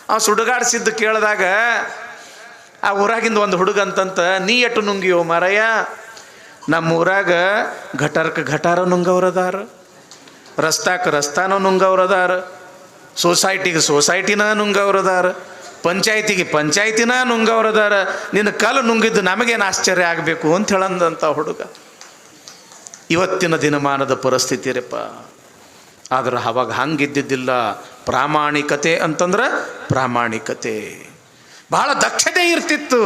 ಅವ ಸುಡುಗಾಡಿಸಿದ್ದು ಕೇಳಿದಾಗ ಆ ಊರಾಗಿಂದ ಒಂದು ಹುಡುಗ ಅಂತಂತ, ನೀ ಎಟ್ಟು ನುಂಗಿಯೋ ಮಾರಯ್ಯ, ನಮ್ಮ ಊರಾಗ ಘಟಾರಕ್ಕೆ ಘಟಾರ ನುಂಗವ್ರದಾರ, ರಸ್ತಾಕ್ಕೆ ರಸ್ತಾನ ನುಂಗವ್ರದಾರ, ಸೊಸೈಟಿಗೆ ಸೊಸೈಟಿನ ನುಂಗವ್ರದಾರ, ಪಂಚಾಯತಿಗೆ ಪಂಚಾಯತಿನ ನುಂಗವ್ರದಾರ, ನಿನ್ನ ಕಲ್ಲು ನುಂಗಿದ್ದು ನಮಗೇನು ಆಶ್ಚರ್ಯ ಆಗಬೇಕು ಅಂತ ಹೇಳಂದಂಥ ಹುಡುಗ. ಇವತ್ತಿನ ದಿನಮಾನದ ಪರಿಸ್ಥಿತಿ ರೀಪ್ಪ. ಆದ್ರೆ ಅವಾಗ ಹಂಗಿದ್ದಿದ್ದಿಲ್ಲ. ಪ್ರಾಮಾಣಿಕತೆ ಅಂತಂದ್ರೆ ಪ್ರಾಮಾಣಿಕತೆ, ಬಹಳ ದಕ್ಷತೆ ಇರ್ತಿತ್ತು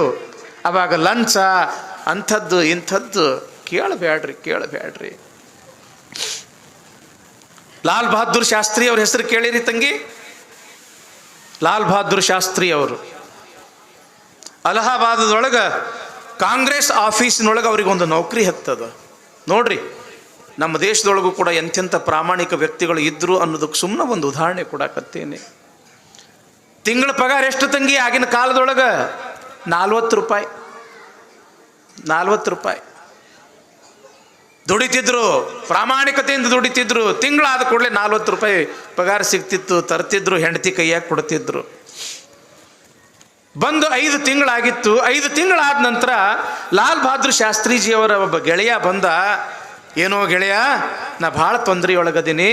ಅವಾಗ. ಲಂಚ ಅಂಥದ್ದು ಇಂಥದ್ದು ಕೇಳಬೇಡ್ರಿ. ಲಾಲ್ ಬಹದ್ದೂರ್ ಶಾಸ್ತ್ರಿ ಅವ್ರ ಹೆಸರು ಕೇಳಿರಿ ತಂಗಿ? ಲಾಲ್ ಬಹದ್ದೂರ್ ಶಾಸ್ತ್ರಿ ಅವರು ಅಲಹಾಬಾದದೊಳಗೆ ಕಾಂಗ್ರೆಸ್ ಆಫೀಸಿನೊಳಗೆ ಅವ್ರಿಗೊಂದು ನೌಕರಿ ಹತ್ತದ. ನೋಡ್ರಿ, ನಮ್ಮ ದೇಶದೊಳಗೂ ಕೂಡ ಎಂತೆಂಥ ಪ್ರಾಮಾಣಿಕ ವ್ಯಕ್ತಿಗಳು ಇದ್ದರು ಅನ್ನೋದಕ್ಕೆ ಸುಮ್ಮನೆ ಒಂದು ಉದಾಹರಣೆ ಕೊಡಕತ್ತೇನೆ. ತಿಂಗಳ ಪಗಾರ ಎಷ್ಟು ತಂಗಿ ಆಗಿನ ಕಾಲದೊಳಗೆ? 40 ರೂಪಾಯಿ. 40 ರೂಪಾಯಿ ದುಡಿತಿದ್ರು, ಪ್ರಾಮಾಣಿಕತೆಯಿಂದ ದುಡಿತಿದ್ರು. ತಿಂಗಳಾದ ಕೂಡಲೇ 40 ರೂಪಾಯಿ ಪಗಾರ ಸಿಗ್ತಿತ್ತು. ತರ್ತಿದ್ರು, ಹೆಂಡತಿ ಕೈಯಾಗಿ ಕೊಡ್ತಿದ್ರು. ಬಂದು 5 ತಿಂಗಳಾಗಿತ್ತು. 5 ತಿಂಗಳಾದ ನಂತರ ಲಾಲ್ ಬಹದ್ದೂರ್ ಶಾಸ್ತ್ರೀಜಿಯವರ ಒಬ್ಬ ಗೆಳೆಯ ಬಂದ. ಏನೋ ಗೆಳೆಯ, ನಾ ಭಾಳ ತೊಂದರೆಯೊಳಗದೀನಿ,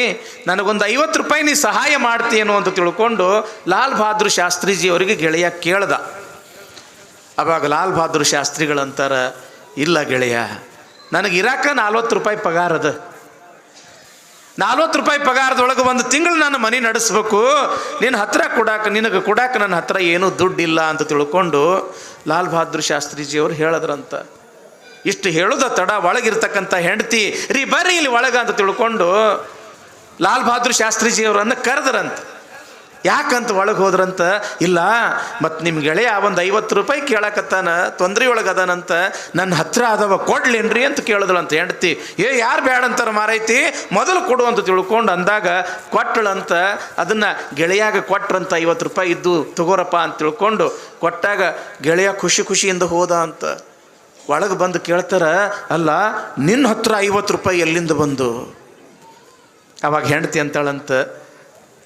ನನಗೊಂದು 50 ರೂಪಾಯಿ ನೀ ಸಹಾಯ ಮಾಡ್ತೀಯೇನೋ ಅಂತ ತಿಳ್ಕೊಂಡು ಲಾಲ್ ಬಹದ್ದೂರ್ ಶಾಸ್ತ್ರೀಜಿ ಅವರಿಗೆ ಗೆಳೆಯ ಕೇಳ್ದ. ಅವಾಗ ಲಾಲ್ ಬಹದ್ದೂರ್ ಶಾಸ್ತ್ರಿಗಳಂತಾರ, ಇಲ್ಲ ಗೆಳೆಯ, ನನಗೆ ಇರಾಕ 40 ರೂಪಾಯಿ ಪಗಾರ ಅದ. 40 ರೂಪಾಯಿ ಪಗಾರದೊಳಗೆ ಒಂದು ತಿಂಗಳು ನಾನು ಮನೆ ನಡೆಸ್ಬೇಕು. ನಿನ್ನ ಹತ್ರ ನಿನಗೆ ಕೊಡಾಕ ನನ್ನ ಹತ್ರ ಏನೂ ದುಡ್ಡಿಲ್ಲ ಅಂತ ತಿಳ್ಕೊಂಡು ಲಾಲ್ ಬಹದ್ದೂರ್ ಶಾಸ್ತ್ರೀಜಿಯವರು ಹೇಳಿದ್ರಂತ. ಇಷ್ಟು ಹೇಳೋದ ತಡ ಒಳಗಿರ್ತಕ್ಕಂಥ ಹೆಂಡತಿ, ರೀ ಬರ್ರಿ ಇಲ್ಲಿ ಒಳಗ ಅಂತ ತಿಳ್ಕೊಂಡು ಲಾಲ್ ಬಹದ್ದೂರ್ ಶಾಸ್ತ್ರೀಜಿಯವರನ್ನು ಕರೆದ್ರಂತ. ಯಾಕಂತ ಒಳಗೆ ಹೋದ್ರಂತ, ಇಲ್ಲ ಮತ್ತು ನಿಮ್ಮ ಗೆಳೆಯ ಒಂದು 50 ರೂಪಾಯಿ ಕೇಳಕತ್ತಾನ, ತೊಂದರೆ ಒಳಗದಾನಂತ, ನನ್ನ ಹತ್ರ ಅದವ ಕೊಡ್ಲೇನ್ರಿ ಅಂತ ಕೇಳಿದ್ಳಂತ ಹೆಂಡತಿ. ಯಾರು ಬೇಡ ಅಂತಾರ ಮಾರೈತಿ, ಮೊದಲು ಕೊಡು ಅಂತ ತಿಳ್ಕೊಂಡು ಅಂದಾಗ ಕೊಟ್ಟಳಂತ. ಅದನ್ನು ಗೆಳೆಯಾಗ ಕೊಟ್ರಂತ. 50 ರೂಪಾಯಿ ಇದ್ದು ತಗೋರಪ್ಪ ಅಂತ ತಿಳ್ಕೊಂಡು ಕೊಟ್ಟಾಗ ಗೆಳೆಯ ಖುಷಿಯಿಂದ ಹೋದ ಅಂತ. ಒಳಗೆ ಬಂದು ಕೇಳ್ತಾರ, ಅಲ್ಲ ನಿನ್ನ ಹತ್ರ 50 ರೂಪಾಯಿ ಎಲ್ಲಿಂದ ಬಂದು? ಅವಾಗ ಹೆಂಡತಿ ಅಂತಾಳಂತ,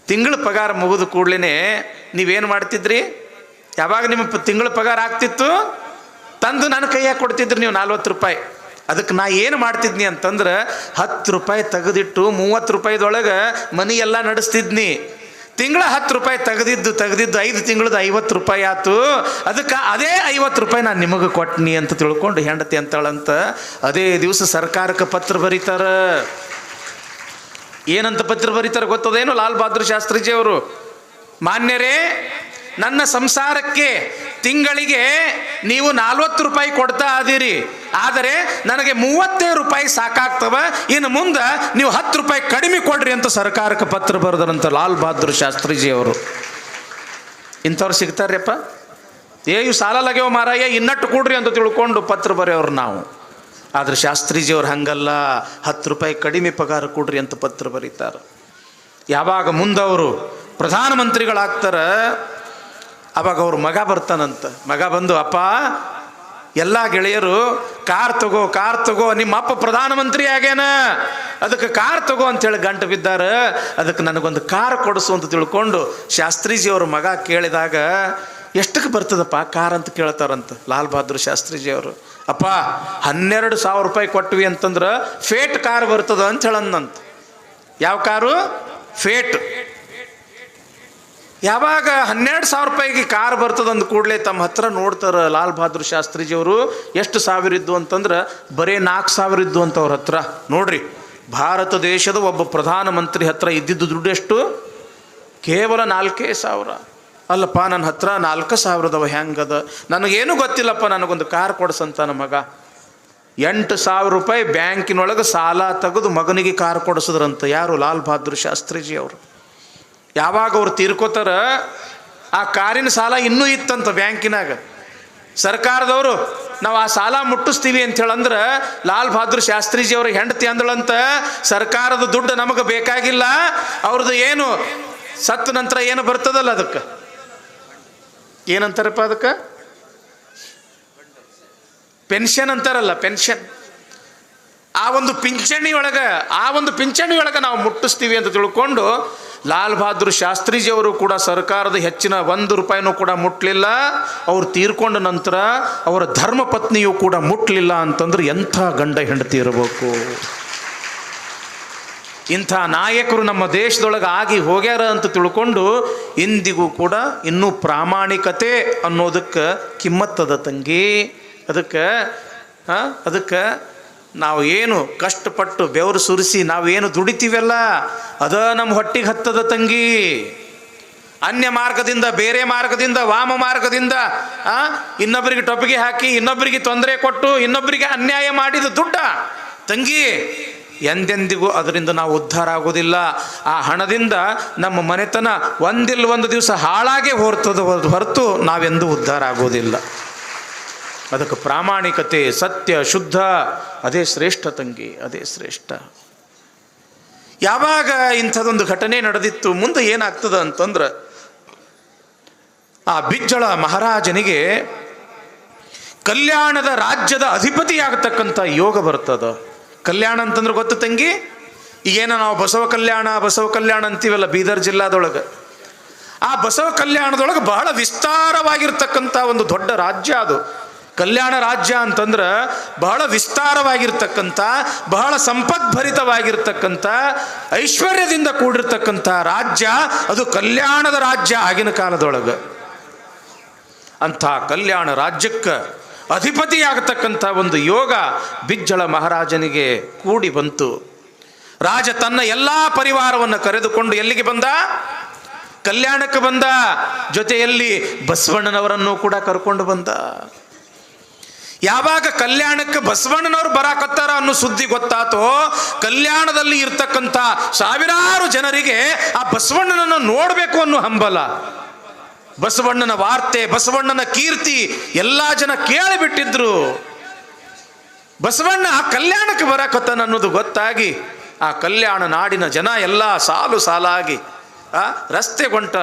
ತಿಂಗಳ ಪಗಾರ ಮುಗಿದ ಕೂಡಲೇ ನೀವೇನು ಮಾಡ್ತಿದ್ರಿ? ಯಾವಾಗ ನಿಮ್ಮ ತಿಂಗಳ ಪಗಾರ ಆಗ್ತಿತ್ತು ತಂದು ನನ್ನ ಕೈಯಾಗ ಕೊಡ್ತಿದ್ರಿ ನೀವು 40 ರೂಪಾಯಿ. ಅದಕ್ಕೆ ನಾ ಏನು ಮಾಡ್ತಿದ್ನಿ ಅಂತಂದ್ರೆ 10 ರೂಪಾಯಿ ತೆಗೆದಿಟ್ಟು 30 ರೂಪಾಯಿದೊಳಗೆ ಮನಿ ಎಲ್ಲ ನಡೆಸ್ತಿದ್ನಿ. ತಿಂಗಳ 10 ರೂಪಾಯಿ ತೆಗೆದಿದ್ದು 5 ತಿಂಗಳದ 50 ರೂಪಾಯಿ ಆಯ್ತು. ಅದಕ್ಕೆ ಅದೇ 50 ರೂಪಾಯಿ ನಾನು ನಿಮಗೆ ಕೊಟ್ನಿ ಅಂತ ತಿಳ್ಕೊಂಡು ಹೆಂಡತಿ ಅಂತಾಳಂತ. ಅದೇ ದಿವಸ ಸರ್ಕಾರಕ್ಕೆ ಪತ್ರ ಬರೀತಾರ. ಏನಂತ ಪತ್ರ ಬರೀತಾರೆ ಗೊತ್ತದೇನು? ಲಾಲ್ ಬಹದ್ದೂರ್ ಶಾಸ್ತ್ರೀಜಿ ಅವರು, ಮಾನ್ಯರೇ, ನನ್ನ ಸಂಸಾರಕ್ಕೆ ತಿಂಗಳಿಗೆ ನೀವು 40 ರೂಪಾಯಿ ಕೊಡ್ತಾ ಅದೀರಿ, ಆದರೆ ನನಗೆ 30 ರೂಪಾಯಿ ಸಾಕಾಗ್ತವ, ಇನ್ನು ಮುಂದೆ ನೀವು 10 ರೂಪಾಯಿ ಕಡಿಮೆ ಕೊಡ್ರಿ ಅಂತ ಸರ್ಕಾರಕ್ಕೆ ಪತ್ರ ಬರೆದರಂತ ಲಾಲ್ ಬಹದ್ದೂರ್ ಶಾಸ್ತ್ರೀಜಿ ಅವರು. ಇಂಥವ್ರು ಸಿಗ್ತಾರ್ಯಪ್ಪ? ಇವು ಸಾಲಲಾಗ್ಯವ ಮಾರಾಯ, ಇನ್ನಟ್ಟು ಕೊಡ್ರಿ ಅಂತ ತಿಳ್ಕೊಂಡು ಪತ್ರ ಬರೆಯೋರು ನಾವು. ಆದರೆ ಶಾಸ್ತ್ರೀಜಿಯವ್ರು ಹಂಗಲ್ಲ, 10 ರೂಪಾಯಿ ಕಡಿಮೆ ಪಗಾರ ಕೊಡ್ರಿ ಅಂತ ಪತ್ರ ಬರೀತಾರೆ. ಯಾವಾಗ ಮುಂದವರು ಪ್ರಧಾನಮಂತ್ರಿಗಳಾಗ್ತಾರೆ ಅವಾಗ ಅವ್ರ ಮಗ ಬರ್ತಾನಂತ. ಮಗ ಬಂದು, ಅಪ್ಪ, ಎಲ್ಲ ಗೆಳೆಯರು ಕಾರ್ ತಗೋ, ನಿಮ್ಮ ಅಪ್ಪ ಪ್ರಧಾನಮಂತ್ರಿ ಆಗ್ಯಾನ, ಅದಕ್ಕೆ ಕಾರ್ ತಗೋ ಅಂತೇಳಿ ಗಂಟು ಬಿದ್ದಾರೆ, ಅದಕ್ಕೆ ನನಗೊಂದು ಕಾರ್ ಕೊಡಿಸು ಅಂತ ತಿಳ್ಕೊಂಡು ಶಾಸ್ತ್ರೀಜಿಯವ್ರ ಮಗ ಕೇಳಿದಾಗ, ಎಷ್ಟಕ್ಕೆ ಬರ್ತದಪ್ಪ ಕಾರ್ ಅಂತ ಕೇಳ್ತಾರಂತ ಲಾಲ್ ಬಹದ್ದೂರ್ ಶಾಸ್ತ್ರೀಜಿಯವರು. ಅಪ್ಪ, 12,000 ರೂಪಾಯಿ ಕೊಟ್ವಿ ಅಂತಂದ್ರೆ ಫೇಟ್ ಕಾರ್ ಬರ್ತದ ಅಂತ ಹೇಳಂದಂತ. ಯಾವ ಕಾರು? ಫೇಟ್. ಯಾವಾಗ 12,000 ರೂಪಾಯಿಗೆ ಕಾರ್ ಬರ್ತದ ಅಂದ ಕೂಡಲೇ ತಮ್ಮ ಹತ್ರ ನೋಡ್ತಾರೆ ಲಾಲ್ ಬಹದ್ದೂರ್ ಶಾಸ್ತ್ರೀಜಿಯವರು. ಎಷ್ಟು ಸಾವಿರ ಇದ್ದು ಅಂತಂದ್ರೆ ಬರೀ 4,000 ಇದ್ದು ಅಂತ ಅವ್ರ ಹತ್ರ. ನೋಡ್ರಿ, ಭಾರತ ದೇಶದ ಒಬ್ಬ ಪ್ರಧಾನಮಂತ್ರಿ ಹತ್ರ ಇದ್ದಿದ್ದು ದುಡ್ಡು ಎಷ್ಟು? ಕೇವಲ 4,000. ಅಲ್ಲಪ್ಪ, ನನ್ನ ಹತ್ರ 4,000ದವ ಹೆಂಗದ? ನನಗೇನು ಗೊತ್ತಿಲ್ಲಪ್ಪ, ನನಗೊಂದು ಕಾರ್ ಕೊಡ್ಸಂತ ನಮ್ಮ ಮಗ. 8,000 ರೂಪಾಯಿ ಬ್ಯಾಂಕಿನೊಳಗೆ ಸಾಲ ತೆಗೆದು ಮಗನಿಗೆ ಕಾರ್ ಕೊಡಿಸಿದ್ರಂತ. ಯಾರು? ಲಾಲ್ ಬಹದ್ದೂರ್ ಶಾಸ್ತ್ರೀಜಿ ಅವರು. ಯಾವಾಗ ಅವ್ರು ತೀರ್ಕೋತಾರ, ಆ ಕಾರಿನ ಸಾಲ ಇನ್ನೂ ಇತ್ತಂತ ಬ್ಯಾಂಕಿನಾಗ. ಸರ್ಕಾರದವರು ನಾವು ಆ ಸಾಲ ಮುಟ್ಟಿಸ್ತೀವಿ ಅಂತ ಹೇಳಂದ್ರೆ ಲಾಲ್ ಬಹದ್ದೂರ್ ಶಾಸ್ತ್ರೀಜಿ ಅವ್ರಿಗೆ ಹೆಂಡತಿ ಅಂದಳಂತ, ಸರ್ಕಾರದ ದುಡ್ಡು ನಮಗೆ ಬೇಕಾಗಿಲ್ಲ, ಅವ್ರದ್ದು ಏನು ಸತ್ತ ನಂತರ ಏನು ಬರ್ತದಲ್ಲ ಅದಕ್ಕೆ ಏನಂತಾರಪ್ಪ, ಅದಕ್ಕೆ ಪೆನ್ಷನ್ ಅಂತಾರಲ್ಲ, ಪೆನ್ಷನ್. ಆ ಒಂದು ಪಿಂಚಣಿ ಒಳಗೆ ನಾವು ಮುಟ್ಟಿಸ್ತೀವಿ ಅಂತ ತಿಳ್ಕೊಂಡು ಲಾಲ್ ಬಹದ್ದೂರ್ ಶಾಸ್ತ್ರೀಜಿಯವರು ಕೂಡ ಸರ್ಕಾರದ ಹೆಚ್ಚಿನ 1 ರೂಪಾಯಿನೂ ಕೂಡ ಮುಟ್ಲಿಲ್ಲ. ಅವ್ರು ತೀರ್ಕೊಂಡ ನಂತರ ಅವರ ಧರ್ಮಪತ್ನಿಯೂ ಕೂಡ ಮುಟ್ಲಿಲ್ಲ ಅಂತಂದ್ರೆ ಎಂಥ ಗಂಡ ಹೆಂಡತಿ ಇರಬೇಕು. ಇಂಥ ನಾಯಕರು ನಮ್ಮ ದೇಶದೊಳಗೆ ಆಗಿ ಹೋಗ್ಯಾರ ಅಂತ ತಿಳ್ಕೊಂಡು ಇಂದಿಗೂ ಕೂಡ ಇನ್ನೂ ಪ್ರಾಮಾಣಿಕತೆ ಅನ್ನೋದಕ್ಕೆ ಕಿಮ್ಮತ್ತದ ತಂಗಿ. ಅದಕ್ಕೆ ನಾವು ಏನು ಕಷ್ಟಪಟ್ಟು ಬೆವರು ಸುರಿಸಿ ನಾವೇನು ದುಡಿತೀವಲ್ಲ ಅದ ನಮ್ಮ ಹೊಟ್ಟಿಗೆ ಹತ್ತದ ತಂಗಿ. ಅನ್ಯ ಮಾರ್ಗದಿಂದ, ಬೇರೆ ಮಾರ್ಗದಿಂದ, ವಾಮ ಮಾರ್ಗದಿಂದ ಇನ್ನೊಬ್ಬರಿಗೆ ಟೊಪ್ಪಿಗೆ ಹಾಕಿ, ಇನ್ನೊಬ್ಬರಿಗೆ ತೊಂದರೆ ಕೊಟ್ಟು, ಇನ್ನೊಬ್ಬರಿಗೆ ಅನ್ಯಾಯ ಮಾಡಿದ ದುಡ್ಡ ತಂಗಿ ಎಂದೆಂದಿಗೂ ಅದರಿಂದ ನಾವು ಉದ್ಧಾರ ಆಗೋದಿಲ್ಲ. ಆ ಹಣದಿಂದ ನಮ್ಮ ಮನೆತನ ಒಂದು ದಿವಸ ಹಾಳಾಗೇ ಹೊರತು ನಾವೆಂದೂ ಉದ್ಧಾರ ಆಗೋದಿಲ್ಲ. ಅದಕ್ಕೆ ಪ್ರಾಮಾಣಿಕತೆ, ಸತ್ಯ, ಶುದ್ಧ ಅದೇ ಶ್ರೇಷ್ಠ ತಂಗಿ, ಅದೇ ಶ್ರೇಷ್ಠ. ಯಾವಾಗ ಇಂಥದೊಂದು ಘಟನೆ ನಡೆದಿತ್ತು, ಮುಂದೆ ಏನಾಗ್ತದ ಅಂತಂದ್ರೆ ಆ ಬಿಜ್ಜಳ ಮಹಾರಾಜನಿಗೆ ಕಲ್ಯಾಣದ ರಾಜ್ಯದ ಅಧಿಪತಿಯಾಗತಕ್ಕಂಥ ಯೋಗ ಬರ್ತದ. ಕಲ್ಯಾಣ ಅಂತಂದ್ರೆ ಗೊತ್ತು ತಂಗಿ, ಈಗೇನೋ ನಾವು ಬಸವ ಕಲ್ಯಾಣ ಅಂತೀವಲ್ಲ ಬೀದರ್ ಜಿಲ್ಲಾದೊಳಗೆ. ಆ ಬಸವ ಕಲ್ಯಾಣದೊಳಗೆ ಬಹಳ ವಿಸ್ತಾರವಾಗಿರ್ತಕ್ಕಂಥ ಒಂದು ದೊಡ್ಡ ರಾಜ್ಯ ಅದು. ಕಲ್ಯಾಣ ರಾಜ್ಯ ಅಂತಂದ್ರೆ ಬಹಳ ವಿಸ್ತಾರವಾಗಿರ್ತಕ್ಕಂಥ, ಬಹಳ ಸಂಪದ್ಭರಿತವಾಗಿರ್ತಕ್ಕಂಥ, ಐಶ್ವರ್ಯದಿಂದ ಕೂಡಿರ್ತಕ್ಕಂಥ ರಾಜ್ಯ ಅದು. ಕಲ್ಯಾಣದ ರಾಜ್ಯ ಆಗಿನ ಕಾಲದೊಳಗೆ. ಅಂಥ ಕಲ್ಯಾಣ ರಾಜ್ಯಕ್ಕೆ ಅಧಿಪತಿಯಾಗತಕ್ಕಂಥ ಒಂದು ಯೋಗ ಬಿಜ್ಜಳ ಮಹಾರಾಜನಿಗೆ ಕೂಡಿ ಬಂತು. ರಾಜ ತನ್ನ ಎಲ್ಲ ಪರಿವಾರವನ್ನು ಕರೆದುಕೊಂಡು ಎಲ್ಲಿಗೆ ಬಂದ? ಕಲ್ಯಾಣಕ್ಕೆ ಬಂದ. ಜೊತೆಯಲ್ಲಿ ಬಸವಣ್ಣನವರನ್ನು ಕೂಡ ಕರ್ಕೊಂಡು ಬಂದ. ಯಾವಾಗ ಕಲ್ಯಾಣಕ್ಕೆ ಬಸವಣ್ಣನವರು ಬರಾಕತ್ತಾರ ಅನ್ನೋ ಸುದ್ದಿ ಗೊತ್ತಾತೋ, ಕಲ್ಯಾಣದಲ್ಲಿ ಇರ್ತಕ್ಕಂಥ ಸಾವಿರಾರು ಜನರಿಗೆ ಆ ಬಸವಣ್ಣನನ್ನು ನೋಡಬೇಕು ಅನ್ನೋ ಹಂಬಲ, ಬಸವಣ್ಣನ ವಾರ್ತೆ, ಬಸವಣ್ಣನ ಕೀರ್ತಿ ಎಲ್ಲ ಜನ ಕೇಳಿಬಿಟ್ಟಿದ್ರು. ಬಸವಣ್ಣ ಕಲ್ಯಾಣಕ್ಕೆ ಬರಾಕತ್ತಾನ ಅನ್ನೋದು ಗೊತ್ತಾಗಿ ಆ ಕಲ್ಯಾಣ ನಾಡಿನ ಜನ ಎಲ್ಲ ಸಾಲಾಗಿ ರಸ್ತೆ ಗೊಂಟ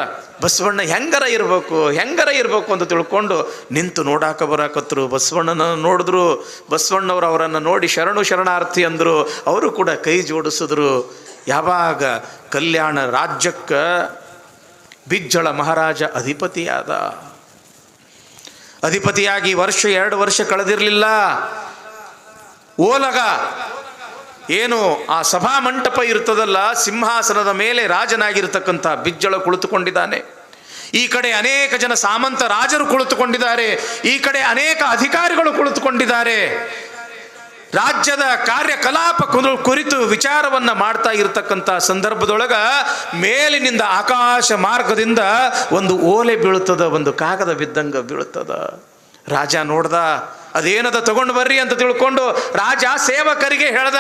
ಬಸವಣ್ಣ ಹೆಂಗರ ಇರಬೇಕು ಅಂತ ತಿಳ್ಕೊಂಡು ನಿಂತು ನೋಡಾಕ ಬರಾಕತ್ರು. ಬಸವಣ್ಣನ ನೋಡಿದ್ರು. ಬಸವಣ್ಣವರು ಅವರನ್ನು ನೋಡಿ ಶರಣಾರ್ಥಿ ಅಂದರು. ಅವರು ಕೂಡ ಕೈ ಜೋಡಿಸಿದ್ರು. ಯಾವಾಗ ಕಲ್ಯಾಣ ರಾಜ್ಯಕ್ಕೆ ಬಿಜ್ಜಳ ಮಹಾರಾಜ ಅಧಿಪತಿಯಾಗಿ 1-2 ವರ್ಷ ಕಳೆದಿರಲಿಲ್ಲ. ಓಲಗ ಏನು ಆ ಸಭಾ ಮಂಟಪ ಇರ್ತದಲ್ಲ, ಸಿಂಹಾಸನದ ಮೇಲೆ ರಾಜನಾಗಿರ್ತಕ್ಕಂಥ ಬಿಜ್ಜಳ ಕುಳಿತುಕೊಂಡಿದ್ದಾನೆ. ಈ ಕಡೆ ಅನೇಕ ಜನ ಸಾಮಂತ ರಾಜರು ಕುಳಿತುಕೊಂಡಿದ್ದಾರೆ. ಈ ಕಡೆ ಅನೇಕ ಅಧಿಕಾರಿಗಳು ಕುಳಿತುಕೊಂಡಿದ್ದಾರೆ. ರಾಜ್ಯದ ಕಾರ್ಯಕಲಾಪ ಕುರಿತು ವಿಚಾರವನ್ನು ಮಾಡ್ತಾ ಇರತಕ್ಕಂಥ ಸಂದರ್ಭದೊಳಗ ಮೇಲಿನಿಂದ ಆಕಾಶ ಮಾರ್ಗದಿಂದ ಒಂದು ಓಲೆ ಬೀಳುತ್ತದ, ಒಂದು ಕಾಗದ ಬಿದ್ದಂಗ ಬೀಳುತ್ತದ. ರಾಜ ನೋಡ್ದ, ಅದೇನದ ತಗೊಂಡು ಬರ್ರಿ ಅಂತ ತಿಳ್ಕೊಂಡು ರಾಜ ಸೇವಕರಿಗೆ ಹೇಳ್ದ.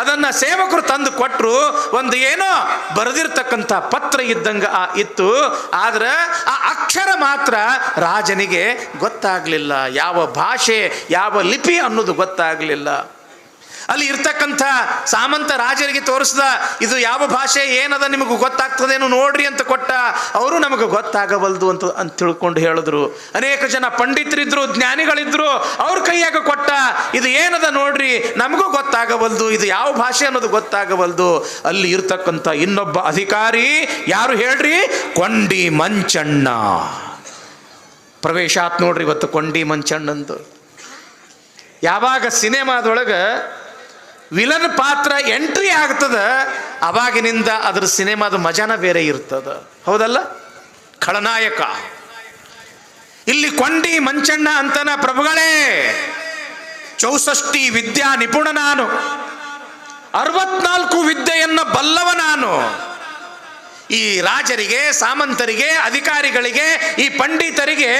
ಅದನ್ನ ಸೇವಕರು ತಂದು ಕೊಟ್ಟರು. ಒಂದು ಏನೋ ಬರೆದಿರ್ತಕ್ಕಂಥ ಪತ್ರ ಇದ್ದಂಗ ಇತ್ತು. ಆದ್ರೆ ಆ ಅಕ್ಷರ ಮಾತ್ರ ರಾಜನಿಗೆ ಗೊತ್ತಾಗ್ಲಿಲ್ಲ. ಯಾವ ಭಾಷೆ, ಯಾವ ಲಿಪಿ ಅನ್ನೋದು ಗೊತ್ತಾಗ್ಲಿಲ್ಲ. ಅಲ್ಲಿ ಇರ್ತಕ್ಕಂಥ ಸಾಮಂತ ರಾಜರಿಗೆ ತೋರಿಸ್ದ, ಇದು ಯಾವ ಭಾಷೆ, ಏನದ ನಿಮಗೆ ಗೊತ್ತಾಗ್ತದೇನು ನೋಡ್ರಿ ಅಂತ ಕೊಟ್ಟ. ಅವರು ನಮಗೆ ಗೊತ್ತಾಗಬಲ್ದು ಅಂತ ತಿಳ್ಕೊಂಡು ಹೇಳಿದ್ರು. ಅನೇಕ ಜನ ಪಂಡಿತರಿದ್ರು, ಜ್ಞಾನಿಗಳಿದ್ರು, ಅವ್ರ ಕೈಯಾಗ ಕೊಟ್ಟ. ಇದು ಏನದ ನೋಡ್ರಿ, ನಮಗೂ ಗೊತ್ತಾಗಬಲ್ದು, ಇದು ಯಾವ ಭಾಷೆ ಅನ್ನೋದು ಗೊತ್ತಾಗಬಲ್ದು. ಅಲ್ಲಿ ಇರ್ತಕ್ಕಂಥ ಇನ್ನೊಬ್ಬ ಅಧಿಕಾರಿ ಯಾರು ಹೇಳ್ರಿ? ಕೊಂಡಿ ಮಂಚಣ್ಣ. ಪ್ರವೇಶ ಆತ್ ನೋಡ್ರಿ ಇವತ್ತು ಕೊಂಡಿ ಮಂಚಣ್ಣಂದು. ಯಾವಾಗ ಸಿನಿಮಾದೊಳಗೆ ವಿಲನ್ ಪಾತ್ರ ಎಂಟ್ರಿ ಆಗ್ತದ, ಅವಾಗಿನಿಂದ ಅದ್ರ ಸಿನಿಮಾದ ಮಜಾನ ಬೇರೆ ಇರ್ತದ. ಹೌದಲ್ಲ? ಖಳನಾಯಕ ಇಲ್ಲಿ ಕೊಂಡಿ ಮಂಚಣ್ಣ ಅಂತನ. ಪ್ರಭುಗಳೇ, 64 ವಿದ್ಯಾ ನಿಪುಣ ನಾನು, 64 ವಿದ್ಯೆಯನ್ನು ಬಲ್ಲವ ನಾನು. ಈ ರಾಜರಿಗೆ, ಸಾಮಂತರಿಗೆ, ಅಧಿಕಾರಿಗಳಿಗೆ, ಈ ಪಂಡಿತರಿಗೆ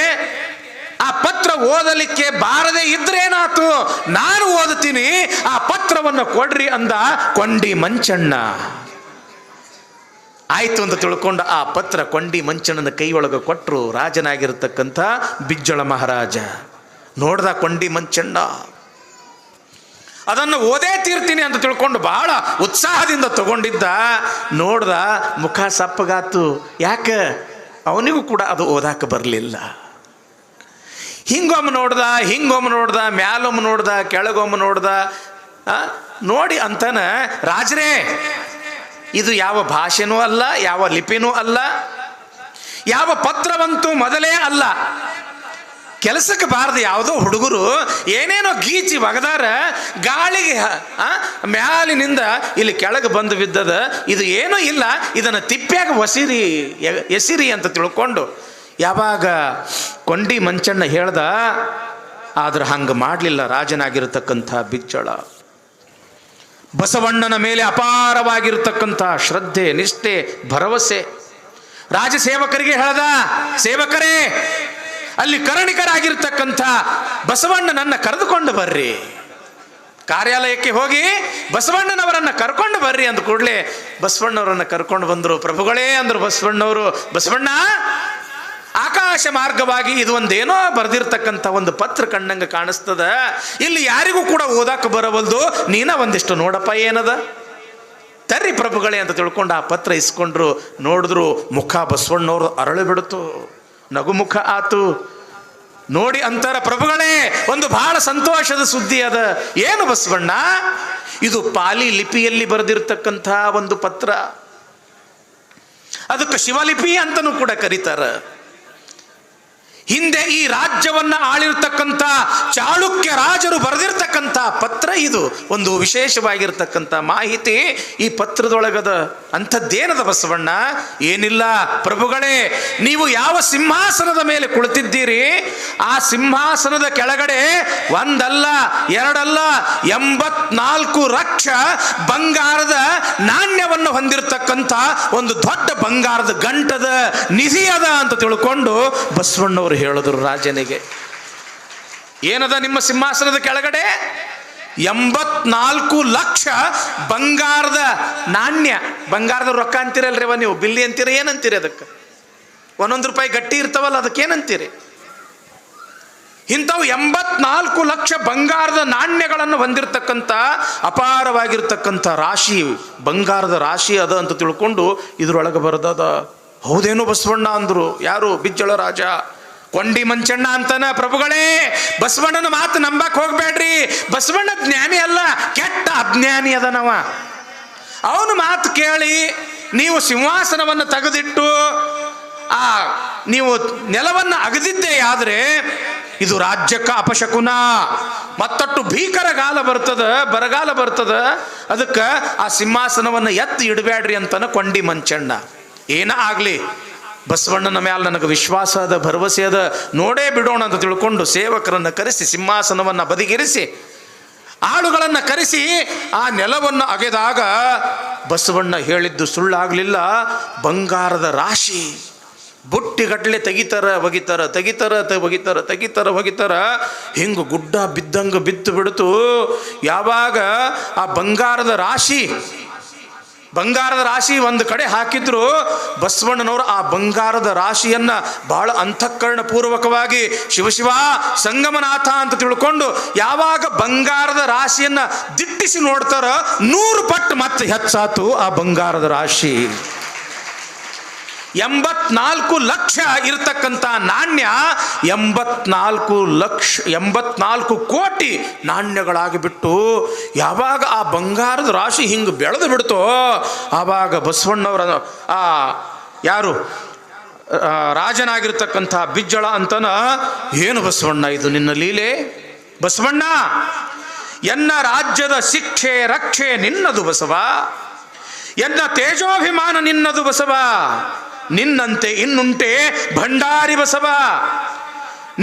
ಆ ಪತ್ರ ಓದಲಿಕ್ಕೆ ಬಾರದೆ ಇದ್ರೇನಾತು, ನಾನು ಓದುತ್ತೀನಿ, ಆ ಪತ್ರವನ್ನು ಕೊಡ್ರಿ ಅಂದ ಕೊಂಡಿ ಮಂಚಣ್ಣ. ಆಯ್ತು ಅಂತ ತಿಳ್ಕೊಂಡು ಆ ಪತ್ರ ಕೊಂಡಿ ಮಂಚಣ್ಣನ ಕೈಯೊಳಗೆ ಕೊಟ್ಟರು ರಾಜನಾಗಿರ್ತಕ್ಕಂಥ ಬಿಜ್ಜಳ ಮಹಾರಾಜ. ನೋಡ್ದ ಕೊಂಡಿ ಮಂಚಣ್ಣ, ಅದನ್ನು ಓದೇ ತೀರ್ತೀನಿ ಅಂತ ತಿಳ್ಕೊಂಡು ಬಹಳ ಉತ್ಸಾಹದಿಂದ ತಗೊಂಡಿದ್ದ. ನೋಡ್ದ, ಮುಖ ಸಪ್ಪಗಾತು. ಯಾಕೆ? ಅವನಿಗೂ ಕೂಡ ಅದು ಓದಾಕ ಬರಲಿಲ್ಲ. ಹಿಂಗೊಮ್ಮೆ ನೋಡ್ದ, ಮ್ಯಾಲೊಮ್ಮೆ ನೋಡ್ದ, ಕೆಳಗೊಮ್ಮೆ ನೋಡ್ದ. ನೋಡಿ ಅಂತಾನ, ರಾಜರೇ ಇದು ಯಾವ ಭಾಷೆನೂ ಅಲ್ಲ, ಯಾವ ಲಿಪಿನೂ ಅಲ್ಲ, ಯಾವ ಪತ್ರವಂತೂ ಮೊದಲೇ ಅಲ್ಲ. ಕೆಲಸಕ್ಕೆ ಬಾರದು ಯಾವುದೋ ಹುಡುಗರು ಏನೇನೋ ಗೀಚಿ ಒಗದಾರ, ಗಾಳಿಗೆ ಮ್ಯಾಲಿನಿಂದ ಇಲ್ಲಿ ಕೆಳಗೆ ಬಂದು ಬಿದ್ದದ. ಇದು ಏನೂ ಇಲ್ಲ, ಇದನ್ನು ತಿಪ್ಪ್ಯಾಗ ಎಸಿರಿ ಅಂತ ತಿಳ್ಕೊಂಡು ಯಾವಾಗ ಕೊಂಡಿ ಮಂಚಣ್ಣ ಹೇಳ್ದ, ಆದ್ರೆ ಹಂಗೆ ಮಾಡಲಿಲ್ಲ ರಾಜನಾಗಿರತಕ್ಕಂಥ ಬಿಜ್ಜಳ. ಬಸವಣ್ಣನ ಮೇಲೆ ಅಪಾರವಾಗಿರ್ತಕ್ಕಂಥ ಶ್ರದ್ಧೆ, ನಿಷ್ಠೆ, ಭರವಸೆ. ರಾಜಸೇವಕರಿಗೆ ಹೇಳ್ದ, ಸೇವಕರೇ, ಅಲ್ಲಿ ಕರಣಿಕರಾಗಿರ್ತಕ್ಕಂಥ ಬಸವಣ್ಣನನ್ನ ಕರೆದುಕೊಂಡು ಬರ್ರಿ, ಕಾರ್ಯಾಲಯಕ್ಕೆ ಹೋಗಿ ಬಸವಣ್ಣನವರನ್ನು ಕರ್ಕೊಂಡು ಬರ್ರಿ ಅಂದ ಕೂಡಲೇ ಬಸವಣ್ಣವರನ್ನು ಕರ್ಕೊಂಡು ಬಂದರು. ಪ್ರಭುಗಳೇ ಅಂದರು ಬಸವಣ್ಣವರು. ಬಸವಣ್ಣ, ಆಕಾಶ ಮಾರ್ಗವಾಗಿ ಇದು ಒಂದೇನೋ ಬರೆದಿರ್ತಕ್ಕಂಥ ಒಂದು ಪತ್ರ ಕಣ್ಣಂಗೆ ಕಾಣಿಸ್ತದ, ಇಲ್ಲಿ ಯಾರಿಗೂ ಕೂಡ ಓದಾಕ ಬರವಲ್ದು, ನೀನ ಒಂದಿಷ್ಟು ನೋಡಪ್ಪ ಏನದ, ತರ್ರಿ ಪ್ರಭುಗಳೇ ಅಂತ ತಿಳ್ಕೊಂಡು ಆ ಪತ್ರ ಇಸ್ಕೊಂಡ್ರು. ನೋಡಿದ್ರು, ಮುಖ ಬಸವಣ್ಣವ್ರು ಅರಳು ಬಿಡ್ತು, ನಗುಮುಖ ಆತು. ನೋಡಿ ಅಂತಾರ, ಪ್ರಭುಗಳೇ, ಒಂದು ಬಹಳ ಸಂತೋಷದ ಸುದ್ದಿ ಅದ. ಏನು ಬಸವಣ್ಣ? ಇದು ಪಾಲಿ ಲಿಪಿಯಲ್ಲಿ ಬರೆದಿರ್ತಕ್ಕಂಥ ಒಂದು ಪತ್ರ, ಅದಕ್ಕೆ ಶಿವಲಿಪಿ ಅಂತನೂ ಕೂಡ ಕರೀತಾರ. ಹಿಂದೆ ಈ ರಾಜ್ಯವನ್ನ ಆಳಿರ್ತಕ್ಕಂಥ ಚಾಳುಕ್ಯ ರಾಜರು ಬರೆದಿರ್ತಕ್ಕಂಥ ಪತ್ರ ಇದು. ಒಂದು ವಿಶೇಷವಾಗಿರ್ತಕ್ಕಂಥ ಮಾಹಿತಿ ಈ ಪತ್ರದೊಳಗದ. ಅಂಥದ್ದೇನದ ಬಸವಣ್ಣ? ಏನಿಲ್ಲ ಪ್ರಭುಗಳೇ, ನೀವು ಯಾವ ಸಿಂಹಾಸನದ ಮೇಲೆ ಕುಳಿತಿದ್ದೀರಿ, ಆ ಸಿಂಹಾಸನದ ಕೆಳಗಡೆ ಒಂದಲ್ಲ ಎರಡಲ್ಲ 84 ಲಕ್ಷ ಬಂಗಾರದ ನಾಣ್ಯವನ್ನು ಹೊಂದಿರತಕ್ಕಂಥ ಒಂದು ದೊಡ್ಡ ಬಂಗಾರದ ಗಂಟದ ನಿಧಿ ಅದ ಅಂತ ತಿಳ್ಕೊಂಡು ಬಸವಣ್ಣವರು ಹೇಳಿದ್ರು ರಾಜನಿಗೆ. ಏನದ ನಿಮ್ಮ ಸಿಂಹಾಸನದ ಕೆಳಗಡೆ? 84 ಲಕ್ಷ ಬಂಗಾರದ ನಾಣ್ಯ. ಬಂಗಾರದ ರೊಕ್ಕ ಅಂತೀರಲ್ರಿ ನೀವು, ಬಿಲ್ಲಿ ಅಂತೀರ, ಏನಂತೀರಿ ಅದಕ್ಕೆ? 1 ರೂಪಾಯಿ ಗಟ್ಟಿ ಇರ್ತಾವಲ್ಲ, ಅದಕ್ಕೆ ಏನಂತೀರಿ? ಇಂಥವು 84 ಲಕ್ಷ ಬಂಗಾರದ ನಾಣ್ಯಗಳನ್ನು ಹೊಂದಿರತಕ್ಕಂಥ ಅಪಾರವಾಗಿರ್ತಕ್ಕಂಥ ರಾಶಿ, ಬಂಗಾರದ ರಾಶಿ ಅದ ಅಂತ ತಿಳ್ಕೊಂಡು ಇದ್ರೊಳಗೆ ಬರೆದದ. ಹೌದೇನು ಬಸವಣ್ಣ ಅಂದ್ರು. ಯಾರು? ಬಿಜ್ಜಳ ರಾಜ ಕೊಂಡಿ ಮಂಚಣ್ಣ ಅಂತಾನ. ಪ್ರಭುಗಳೇ, ಬಸವಣ್ಣನ ಮಾತು ನಂಬಕ್ ಹೋಗ್ಬೇಡ್ರಿ, ಬಸವಣ್ಣ ಜ್ಞಾನಿ ಅಲ್ಲ, ಕೆಟ್ಟ ಅಜ್ಞಾನಿ ಅದನವ. ಅವನು ಮಾತು ಕೇಳಿ ನೀವು ಸಿಂಹಾಸನವನ್ನು ತೆಗೆದಿಟ್ಟು ನೀವು ನೆಲವನ್ನು ಅಗದಿದ್ದೇ ಆದ್ರೆ ಇದು ರಾಜ್ಯಕ್ಕೆ ಅಪಶಕುನ, ಮತ್ತಷ್ಟು ಭೀಕರ ಬರಗಾಲ ಬರ್ತದ. ಅದಕ್ಕೆ ಆ ಸಿಂಹಾಸನವನ್ನು ಎತ್ತಿ ಇಡಬೇಡ್ರಿ ಅಂತಾನ ಕೊಂಡಿ ಮಂಚಣ್ಣ. ಏನ ಆಗ್ಲಿ, ಬಸವಣ್ಣನ ಮ್ಯಾಲ ನನಗೆ ವಿಶ್ವಾಸ ಅದ, ಭರವಸೆ ಅದ, ನೋಡೇ ಬಿಡೋಣ ಅಂತ ತಿಳ್ಕೊಂಡು ಸೇವಕರನ್ನು ಕರೆಸಿ ಸಿಂಹಾಸನವನ್ನು ಬದಿಗಿರಿಸಿ ಆಳುಗಳನ್ನು ಕರೆಸಿ ಆ ನೆಲವನ್ನು ಅಗೆದಾಗ ಬಸವಣ್ಣ ಹೇಳಿದ್ದು ಸುಳ್ಳಾಗಲಿಲ್ಲ. ಬಂಗಾರದ ರಾಶಿ ಬುಟ್ಟಿಗಟ್ಟಲೆ ತೆಗಿತಾರ. ಹಿಂಗೆ ಗುಡ್ಡ ಬಿದ್ದಂಗೆ ಬಿದ್ದು ಬಿಡ್ತು. ಯಾವಾಗ ಆ ಬಂಗಾರದ ರಾಶಿ ಒಂದು ಕಡೆ ಹಾಕಿದ್ರು, ಬಸವಣ್ಣನವರು ಆ ಬಂಗಾರದ ರಾಶಿಯನ್ನ ಬಹಳ ಅಂತಃಕರಣ ಪೂರ್ವಕವಾಗಿ ಶಿವಶಿವ ಸಂಗಮನಾಥ ಅಂತ ತಿಳ್ಕೊಂಡು ಯಾವಾಗ ಬಂಗಾರದ ರಾಶಿಯನ್ನ ದಿಟ್ಟಿಸಿ ನೋಡ್ತಾರ, 100 ಪಟ್ಟು ಮತ್ತೆ ಹೆಚ್ಚಾತು ಆ ಬಂಗಾರದ ರಾಶಿ. 84 ಲಕ್ಷ ಇರತಕ್ಕಂಥ ನಾಣ್ಯ 84 ಕೋಟಿ ನಾಣ್ಯಗಳಾಗಿಬಿಟ್ಟು ಯಾವಾಗ ಆ ಬಂಗಾರದ ರಾಶಿ ಹಿಂಗೆ ಬೆಳೆದು ಬಿಡ್ತೋ, ಆವಾಗ ಬಸವಣ್ಣವರ ಯಾರು ರಾಜನಾಗಿರ್ತಕ್ಕಂಥ ಬಿಜ್ಜಳ ಅಂತನ, ಏನು ಬಸವಣ್ಣ ಇದು ನಿನ್ನ ಲೀಲೆ? ಬಸವಣ್ಣ, ಎನ್ನ ರಾಜ್ಯದ ಶಿಕ್ಷೆ ರಕ್ಷೆ ನಿನ್ನದು ಬಸವ, ಎನ್ನ ತೇಜೋಭಿಮಾನ ನಿನ್ನದು ಬಸವ, ನಿನ್ನಂತೆ ಇನ್ನುಂಟೆ ಭಂಡಾರಿ ಬಸವ,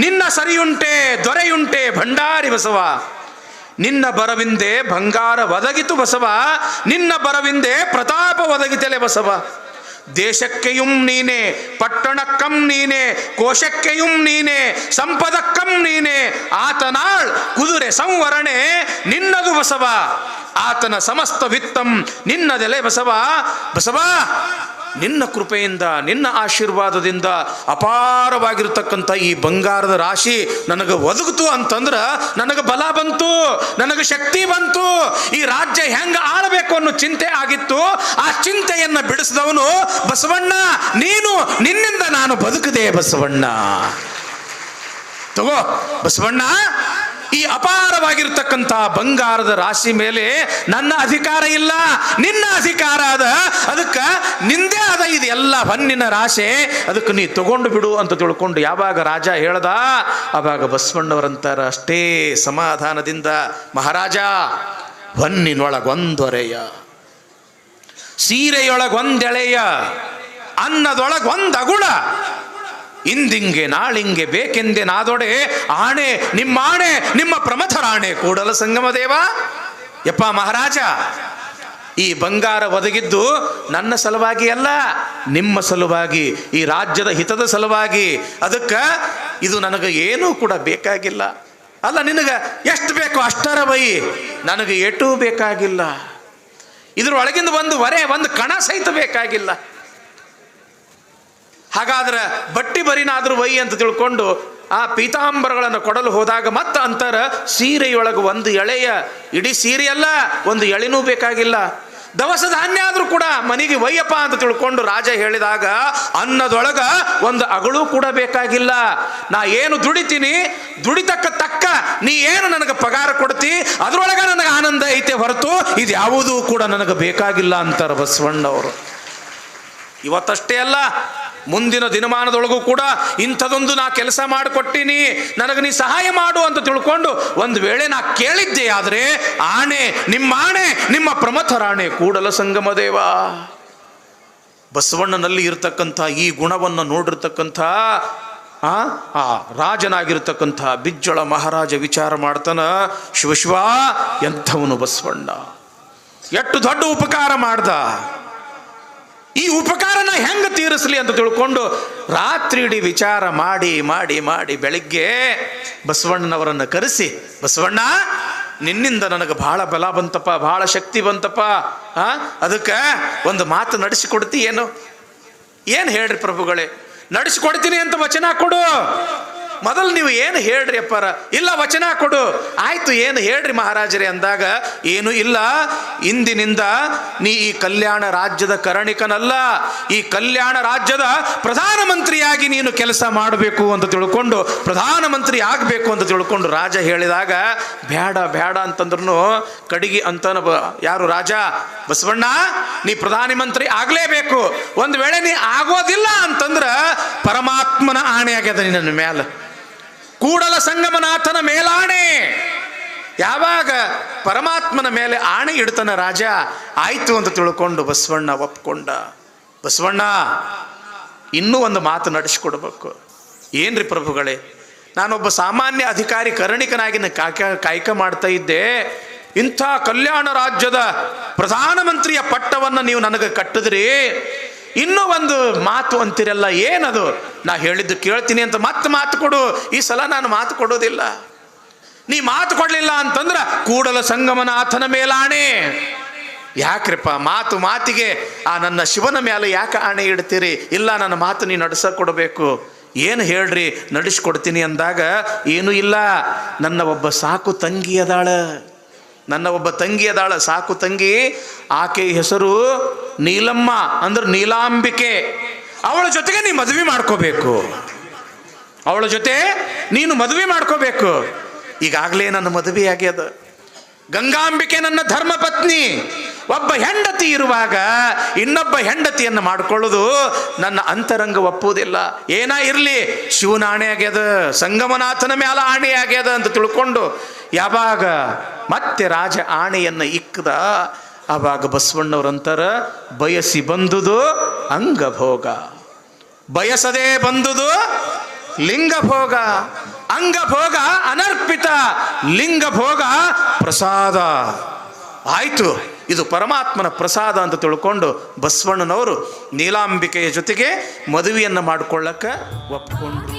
ನಿನ್ನ ಸರಿಯುಂಟೆ ದೊರೆಯುಂಟೆ ಭಂಡಾರಿ ಬಸವ, ನಿನ್ನ ಬರವಿಂದೆ ಬಂಗಾರ ಒದಗಿತು ಬಸವ, ನಿನ್ನ ಬರವಿಂದೆ ಪ್ರತಾಪ ಒದಗಿತಲೆ ಬಸವ. ದೇಶಕ್ಕೆಯುಂ ನೀನೆ, ಪಟ್ಟಣಕ್ಕಂ ನೀನೆ, ಕೋಶಕ್ಕೆಯುಂ ನೀನೆ, ಸಂಪದಕ್ಕಂ ನೀನೆ, ಆತನಾಳ್ ಕುದುರೆ ಸಂವರಣೆ ನಿನ್ನದು ಬಸವ, ಆತನ ಸಮಸ್ತ ವಿತ್ತಂ ನಿನ್ನದೆಲೆ ಬಸವ. ಬಸವ, ನಿನ್ನ ಕೃಪೆಯಿಂದ ನಿನ್ನ ಆಶೀರ್ವಾದದಿಂದ ಅಪಾರವಾಗಿರ್ತಕ್ಕಂಥ ಈ ಬಂಗಾರದ ರಾಶಿ ನನಗೆ ಒದಗಿತು ಅಂತಂದ್ರೆ ನನಗೆ ಬಲ ಬಂತು, ನನಗೆ ಶಕ್ತಿ ಬಂತು, ಈ ರಾಜ್ಯ ಹೆಂಗ ಆಳಬೇಕು ಅನ್ನೋ ಚಿಂತೆ ಆಗಿತ್ತು. ಆ ಚಿಂತೆಯನ್ನು ಬಿಡಿಸಿದವನು ಬಸವಣ್ಣ. ನಿನ್ನಿಂದ ನಾನು ಬದುಕದೆ ಬಸವಣ್ಣ. ತಗೋ ಬಸವಣ್ಣ, ಈ ಅಪಾರವಾಗಿರ್ತಕ್ಕಂಥ ಬಂಗಾರದ ರಾಶಿ ಮೇಲೆ ನನ್ನ ಅಧಿಕಾರ ಇಲ್ಲ, ನಿನ್ನ ಅಧಿಕಾರ ಅದ. ಅದಕ್ಕೆ ನಿಂದೇ ಅದ ಇದು ಎಲ್ಲ ಹೊನ್ನಿನ ರಾಶಿ, ಅದಕ್ಕೆ ನೀ ತಗೊಂಡು ಬಿಡು ಅಂತ ತಿಳ್ಕೊಂಡು ಯಾವಾಗ ರಾಜ ಹೇಳ್ದ, ಆವಾಗ ಬಸವಣ್ಣವರಂತಾರ ಅಷ್ಟೇ ಸಮಾಧಾನದಿಂದ, ಮಹಾರಾಜ ಹೊನ್ನಿನೊಳಗೊಂದೊರೆಯ, ಸೀರೆಯೊಳಗೊಂದೆಳೆಯ, ಅನ್ನದೊಳಗೊಂದು ಅಗುಳ, ಇಂದಿಂಗೆ ನಾಳಿಂಗೆ ಬೇಕೆಂದೆ ನಾದೊಡೆ, ಆಣೆ ನಿಮ್ಮ ಪ್ರಮಥರಾಣೆ ಕೂಡಲ ಸಂಗಮ ದೇವ. ಯಪ್ಪ ಮಹಾರಾಜ, ಈ ಬಂಗಾರ ಒದಗಿದ್ದು ನನ್ನ ಸಲುವಾಗಿ ಅಲ್ಲ, ನಿಮ್ಮ ಸಲುವಾಗಿ, ಈ ರಾಜ್ಯದ ಹಿತದ ಸಲುವಾಗಿ. ಅದಕ್ಕೆ ಇದು ನನಗೆ ಏನೂ ಕೂಡ ಬೇಕಾಗಿಲ್ಲ. ಅಲ್ಲ, ನಿನಗೆ ಎಷ್ಟು ಬೇಕೋ ಅಷ್ಟರ ಬೈ, ನನಗೆ ಏಟೂ ಬೇಕಾಗಿಲ್ಲ. ಇದ್ರೊಳಗಿಂದ ಒಂದು ಕಣ ಸಹಿತ ಬೇಕಾಗಿಲ್ಲ. ಹಾಗಾದ್ರೆ ಬಟ್ಟಿ ಬರಿನಾದ್ರೂ ವೈ ಅಂತ ತಿಳ್ಕೊಂಡು ಆ ಪೀತಾಂಬರಗಳನ್ನು ಕೊಡಲು ಹೋದಾಗ ಮತ್ತೆ ಅಂತರ ಸೀರೆಯೊಳಗೆ ಒಂದು ಎಳೆಯ, ಇಡೀ ಸೀರೆ ಅಲ್ಲ, ಒಂದು ಎಳೆನೂ ಬೇಕಾಗಿಲ್ಲ. ದವಸ ಧಾನ್ಯ ಆದ್ರೂ ಕೂಡ ಮನೆಗೆ ಒಯ್ಯಪ್ಪ ಅಂತ ತಿಳ್ಕೊಂಡು ರಾಜ ಹೇಳಿದಾಗ ಅನ್ನದೊಳಗ ಒಂದು ಅಗಳು ಕೂಡ ಬೇಕಾಗಿಲ್ಲ. ನಾ ಏನು ದುಡಿತೀನಿ, ದುಡಿತಕ್ಕ ನೀ ಏನು ನನಗೆ ಪಗಾರ ಕೊಡ್ತಿ, ಅದ್ರೊಳಗ ನನಗೆ ಆನಂದ ಐತೆ ಹೊರತು ಇದು ಯಾವುದೂ ಕೂಡ ನನಗೆ ಬೇಕಾಗಿಲ್ಲ ಅಂತಾರೆ ಬಸವಣ್ಣವರು. ಇವತ್ತಷ್ಟೇ ಅಲ್ಲ, ಮುಂದಿನ ದಿನಮಾನದೊಳಗೂ ಕೂಡ ಇಂಥದೊಂದು ನಾ ಕೆಲಸ ಮಾಡಿಕೊಟ್ಟಿನಿ, ನನಗೆ ನೀ ಸಹಾಯ ಮಾಡು ಅಂತ ತಿಳ್ಕೊಂಡು ಒಂದು ವೇಳೆ ನಾ ಕೇಳಿದ್ದೆ ಆದರೆ ಆಣೆ, ನಿಮ್ಮ ಪ್ರಮಥರಾಣೆ ಕೂಡಲ ಸಂಗಮ ದೇವ. ಬಸವಣ್ಣನಲ್ಲಿ ಇರತಕ್ಕಂಥ ಈ ಗುಣವನ್ನು ನೋಡಿರ್ತಕ್ಕಂಥ ಆ ರಾಜನಾಗಿರ್ತಕ್ಕಂಥ ಬಿಜ್ಜಳ ಮಹಾರಾಜ ವಿಚಾರ ಮಾಡ್ತಾನ, ಶಿವ ಎಂಥವನು ಬಸವಣ್ಣ, ಎಷ್ಟು ದೊಡ್ಡ ಉಪಕಾರ ಮಾಡ್ದ, ಈ ಉಪಕಾರನ ಹೆಂಗೆ ತೀರಿಸಲಿ ಅಂತ ತಿಳ್ಕೊಂಡು ರಾತ್ರಿ ಇಡೀ ವಿಚಾರ ಮಾಡಿ ಮಾಡಿ ಮಾಡಿ ಬೆಳಿಗ್ಗೆ ಬಸವಣ್ಣನವರನ್ನು ಕರೆಸಿ, ಬಸವಣ್ಣ ನಿನ್ನಿಂದ ನನಗೆ ಬಹಳ ಬಲ ಬಂತಪ್ಪ, ಬಹಳ ಶಕ್ತಿ ಬಂತಪ್ಪ, ಅದಕ್ಕೆ ಒಂದು ಮಾತು ನಡೆಸಿಕೊಡ್ತಿ ಏನು ಹೇಳ್ರಿ ಪ್ರಭುಗಳೇ, ನಡೆಸಿಕೊಡ್ತೀನಿ ಅಂತ ವಚನ ಕೊಡು. ಮೊದಲು ನೀವು ಏನು ಹೇಳ್ರಿ ಅಪ್ಪಾರ, ಇಲ್ಲ ವಚನ ಕೊಡು. ಆಯ್ತು, ಏನು ಹೇಳ್ರಿ ಮಹಾರಾಜರೇ ಅಂದಾಗ, ಏನು ಇಲ್ಲ, ಇಂದಿನಿಂದ ನೀ ಈ ಕಲ್ಯಾಣ ರಾಜ್ಯದ ಕರಣಿಕನಲ್ಲ, ಈ ಕಲ್ಯಾಣ ರಾಜ್ಯದ ಪ್ರಧಾನಮಂತ್ರಿಯಾಗಿ ನೀನು ಕೆಲಸ ಮಾಡಬೇಕು ಅಂತ ತಿಳ್ಕೊಂಡು, ಪ್ರಧಾನಮಂತ್ರಿ ಆಗಬೇಕು ಅಂತ ತಿಳ್ಕೊಂಡು ರಾಜ ಹೇಳಿದಾಗ ಬೇಡ ಅಂತಂದ್ರೂ ಕಡಿಗೆ ಅಂತಾನ ಯಾರು ರಾಜ, ಬಸವಣ್ಣ ನೀ ಪ್ರಧಾನಮಂತ್ರಿ ಆಗಲೇಬೇಕು. ಒಂದು ವೇಳೆ ನೀ ಆಗೋದಿಲ್ಲ ಅಂತಂದ್ರೆ ಪರಮಾತ್ಮನ ಆಣೆ ಆಗ್ಯದ ನಿನ್ನ ಮೇಲೆ, ಕೂಡಲ ಸಂಗಮನಾಥನ ಮೇಲಾಣೆ. ಯಾವಾಗ ಪರಮಾತ್ಮನ ಮೇಲೆ ಆಣೆ ಇಡ್ತಾನ ರಾಜ, ಆಯ್ತು ಅಂತ ತಿಳ್ಕೊಂಡು ಬಸವಣ್ಣ ಒಪ್ಕೊಂಡ. ಬಸವಣ್ಣ ಇನ್ನೂ ಒಂದು ಮಾತು ನಡೆಸಿಕೊಡ್ಬೇಕು. ಏನ್ರಿ ಪ್ರಭುಗಳೇ, ನಾನೊಬ್ಬ ಸಾಮಾನ್ಯ ಅಧಿಕಾರಿ ಕರಣಿಕನಾಗಿ ಕಾಯ್ಕ ಮಾಡ್ತಾ ಇದ್ದೆ, ಇಂಥ ಕಲ್ಯಾಣ ರಾಜ್ಯದ ಪ್ರಧಾನಮಂತ್ರಿಯ ಪಟ್ಟವನ್ನು ನೀವು ನನಗೆ ಕಟ್ಟಿದ್ರಿ, ಇನ್ನೂ ಒಂದು ಮಾತು ಅಂತಿರಲ್ಲ, ಏನದು? ನಾ ಹೇಳಿದ್ದು ಕೇಳ್ತೀನಿ ಅಂತ ಮತ್ತೆ ಮಾತು ಕೊಡು. ಈ ಸಲ ನಾನು ಮಾತು ಕೊಡೋದಿಲ್ಲ. ನೀ ಮಾತು ಕೊಡಲಿಲ್ಲ ಅಂತಂದ್ರೆ ಕೂಡಲ ಸಂಗಮನಾಥನ ಮೇಲಾಣೆ. ಯಾಕ್ರಿಪ್ಪ ಮಾತಿಗೆ ಆ ನನ್ನ ಶಿವನ ಮೇಲೆ ಯಾಕೆ ಆಣೆ ಇಡ್ತೀರಿ? ಇಲ್ಲ, ನನ್ನ ಮಾತು ನೀ ನಡೆಸಕೊಡ್ಬೇಕು. ಏನು ಹೇಳ್ರಿ, ನಡೆಸ್ಕೊಡ್ತೀನಿ ಅಂದಾಗ, ಏನೂ ಇಲ್ಲ, ನನ್ನ ಒಬ್ಬ ಸಾಕು ತಂಗಿ ಅದಾಳ, ಸಾಕು ತಂಗಿ. ಆಕೆ ಹೆಸರು ನೀಲಮ್ಮ, ಅಂದ್ರೆ ನೀಲಾಂಬಿಕೆ. ಅವಳ ಜೊತೆಗೆ ನೀ ಮದುವೆ ಮಾಡ್ಕೋಬೇಕು, ಅವಳ ಜೊತೆ ನೀನು ಮದುವೆ ಮಾಡ್ಕೋಬೇಕು. ಈಗಾಗಲೇ ನನ್ನ ಮದುವೆ ಆಗ್ಯದ. ಗಂಗಾಂಬಿಕೆ ನನ್ನ ಧರ್ಮ ಪತ್ನಿ. ಒಬ್ಬ ಹೆಂಡತಿ ಇರುವಾಗ ಇನ್ನೊಬ್ಬ ಹೆಂಡತಿಯನ್ನು ಮಾಡ್ಕೊಳ್ಳೋದು ನನ್ನ ಅಂತರಂಗ ಒಪ್ಪುವುದಿಲ್ಲ. ಏನಾ ಇರಲಿ, ಶಿವನ ಆಣೆ ಆಗ್ಯದ, ಸಂಗಮನಾಥನ ಮ್ಯಾಲ ಆಣೆ ಆಗ್ಯದ ಅಂತ ತಿಳ್ಕೊಂಡು ಯಾವಾಗ ಮತ್ತೆ ರಾಜ ಆಣೆಯನ್ನು ಇಕ್ಕದ, ಆವಾಗ ಬಸವಣ್ಣವ್ರಂತರ ಬಯಸಿ ಬಂದುದು ಅಂಗಭೋಗ, ಬಯಸದೇ ಬಂದುದು ಲಿಂಗಭೋಗ. ಅಂಗಭೋಗ ಅನರ್ಪಿತ, ಲಿಂಗಭೋಗ ಪ್ರಸಾದ. ಆಯ್ತು, ಇದು ಪರಮಾತ್ಮನ ಪ್ರಸಾದ ಅಂತ ತಿಳ್ಕೊಂಡು ಬಸವಣ್ಣನವರು ನೀಲಾಂಬಿಕೆಯ ಜೊತೆಗೆ ಮದುವೆಯನ್ನು ಮಾಡಿಕೊಳ್ಳಕ್ಕೆ ಒಪ್ಪಿಕೊಂಡ್ರು.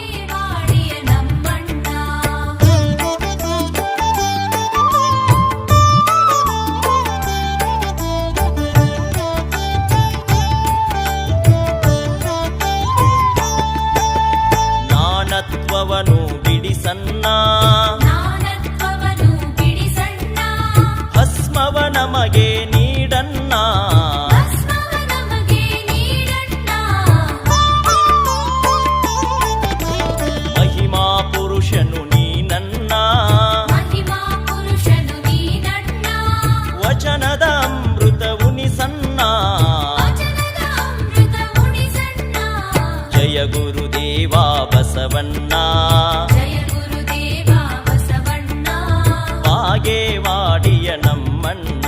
ನಾನತ್ವವನು ಬಿಡಿಸನ್ನ, ಭಸ್ಮವ ನಮಗೆ ನೀಡನ್ನ, ಮಹಿಮಾ ಪುರುಷನು ನೀನನ್ನ, ಬಸವಣ್ಣ ಜಯ ಗುರುದೇವ ಬಸವಣ್ಣ ಬಾಗೇವಾಡಿಯ ನಮ್ಮಣ್ಣ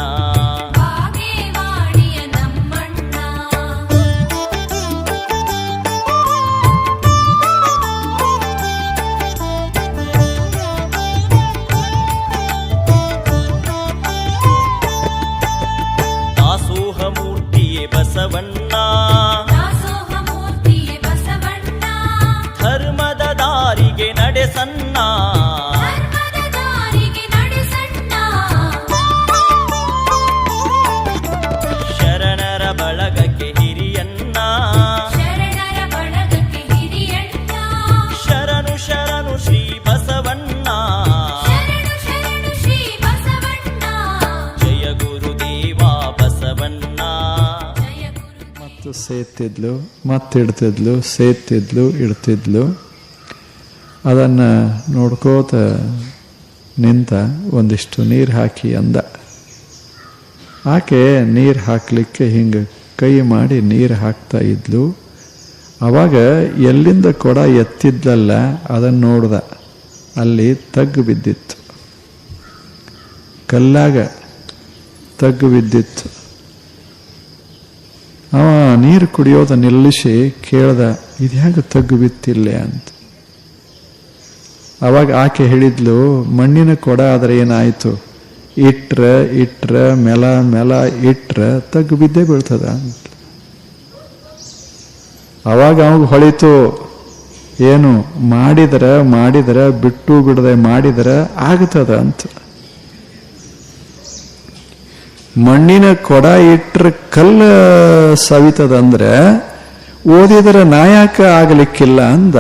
ಬಾಗೇವಾಡಿಯ ನಮ್ಮಣ್ಣ ದಾಸೋಹ ಮೂರ್ತಿಯೇ ಬಸವಣ್ಣ ದಾಸೋಹ ಮೂರ್ತಿಯೇ ಬಸವಣ್ಣ ಧರ್ಮದ ದಾರಿಗೆ ನಡೆಸಣ್ಣ ಧರ್ಮದ ದಾರಿಗೆ ನಡೆಸಣ್ಣ ಶರಣರ ಬಳಗಕ್ಕೆ ಹಿರಿಯಣ್ಣ ಶರಣರ ಬಳಗಕ್ಕೆ ಹಿರಿಯಣ್ಣ ಶರಣು ಶರಣು ಶ್ರೀ ಬಸವಣ್ಣ ಶರಣು ಶರಣು ಶ್ರೀ ಬಸವಣ್ಣ ಜಯ ಗುರುದೇವ ಬಸವಣ್ಣ ಜಯ ಗುರು ಮತ್ತು ಸೇತಿದ್ಲು ಮತ್ತಿಡ್ತಿದ್ಲು ಸೇತಿದ್ಲು ಇಡ್ತಿದ್ಲು. ಅದನ್ನು ನೋಡ್ಕೋತ ನಿಂತ ಒಂದಿಷ್ಟು ನೀರು ಹಾಕಿ ಅಂದ. ಆಕೆ ನೀರು ಹಾಕಲಿಕ್ಕೆ ಹಿಂಗೆ ಕೈ ಮಾಡಿ ನೀರು ಹಾಕ್ತಾ ಇದ್ಲು. ಆವಾಗ ಎಲ್ಲಿಂದ ಕೊಡ ಎತ್ತಿದ್ಲಲ್ಲ ಅದನ್ನು ನೋಡ್ದ. ಅಲ್ಲಿ ತಗ್ಗು ಬಿದ್ದಿತ್ತು, ಕಲ್ಲಾಗ ತಗ್ಗು ಬಿದ್ದಿತ್ತು. ಅವ ನೀರು ಕುಡಿಯೋದ ನಿಲ್ಲಿಸಿ ಕೇಳ್ದ, ಇದು ಹೇಗೆ ತಗ್ಗು ಬಿತ್ತಿಲ್ಲೇ ಅಂತ. ಅವಾಗ ಆಕೆ ಹೇಳಿದ್ಲು, ಮಣ್ಣಿನ ಕೊಡ ಆದರೆ ಏನಾಯಿತು, ಇಟ್ರ ಮೆಲ ಇಟ್ರ ತಗ್ಗು ಬಿದ್ದೇ ಬೀಳ್ತದ ಅಂತ. ಅವಾಗ ಅವಾಗ ಹೊಳಿತು, ಏನು ಮಾಡಿದರೆ ಬಿಟ್ಟು ಬಿಡದೆ ಮಾಡಿದರೆ ಆಗ್ತದ ಅಂತ. ಮಣ್ಣಿನ ಕೊಡ ಇಟ್ರ ಕಲ್ಲ ಸವಿತದಂದ್ರೆ ಓದಿದರೆ ನಾಯಕ ಆಗಲಿಕ್ಕಿಲ್ಲ ಅಂದ.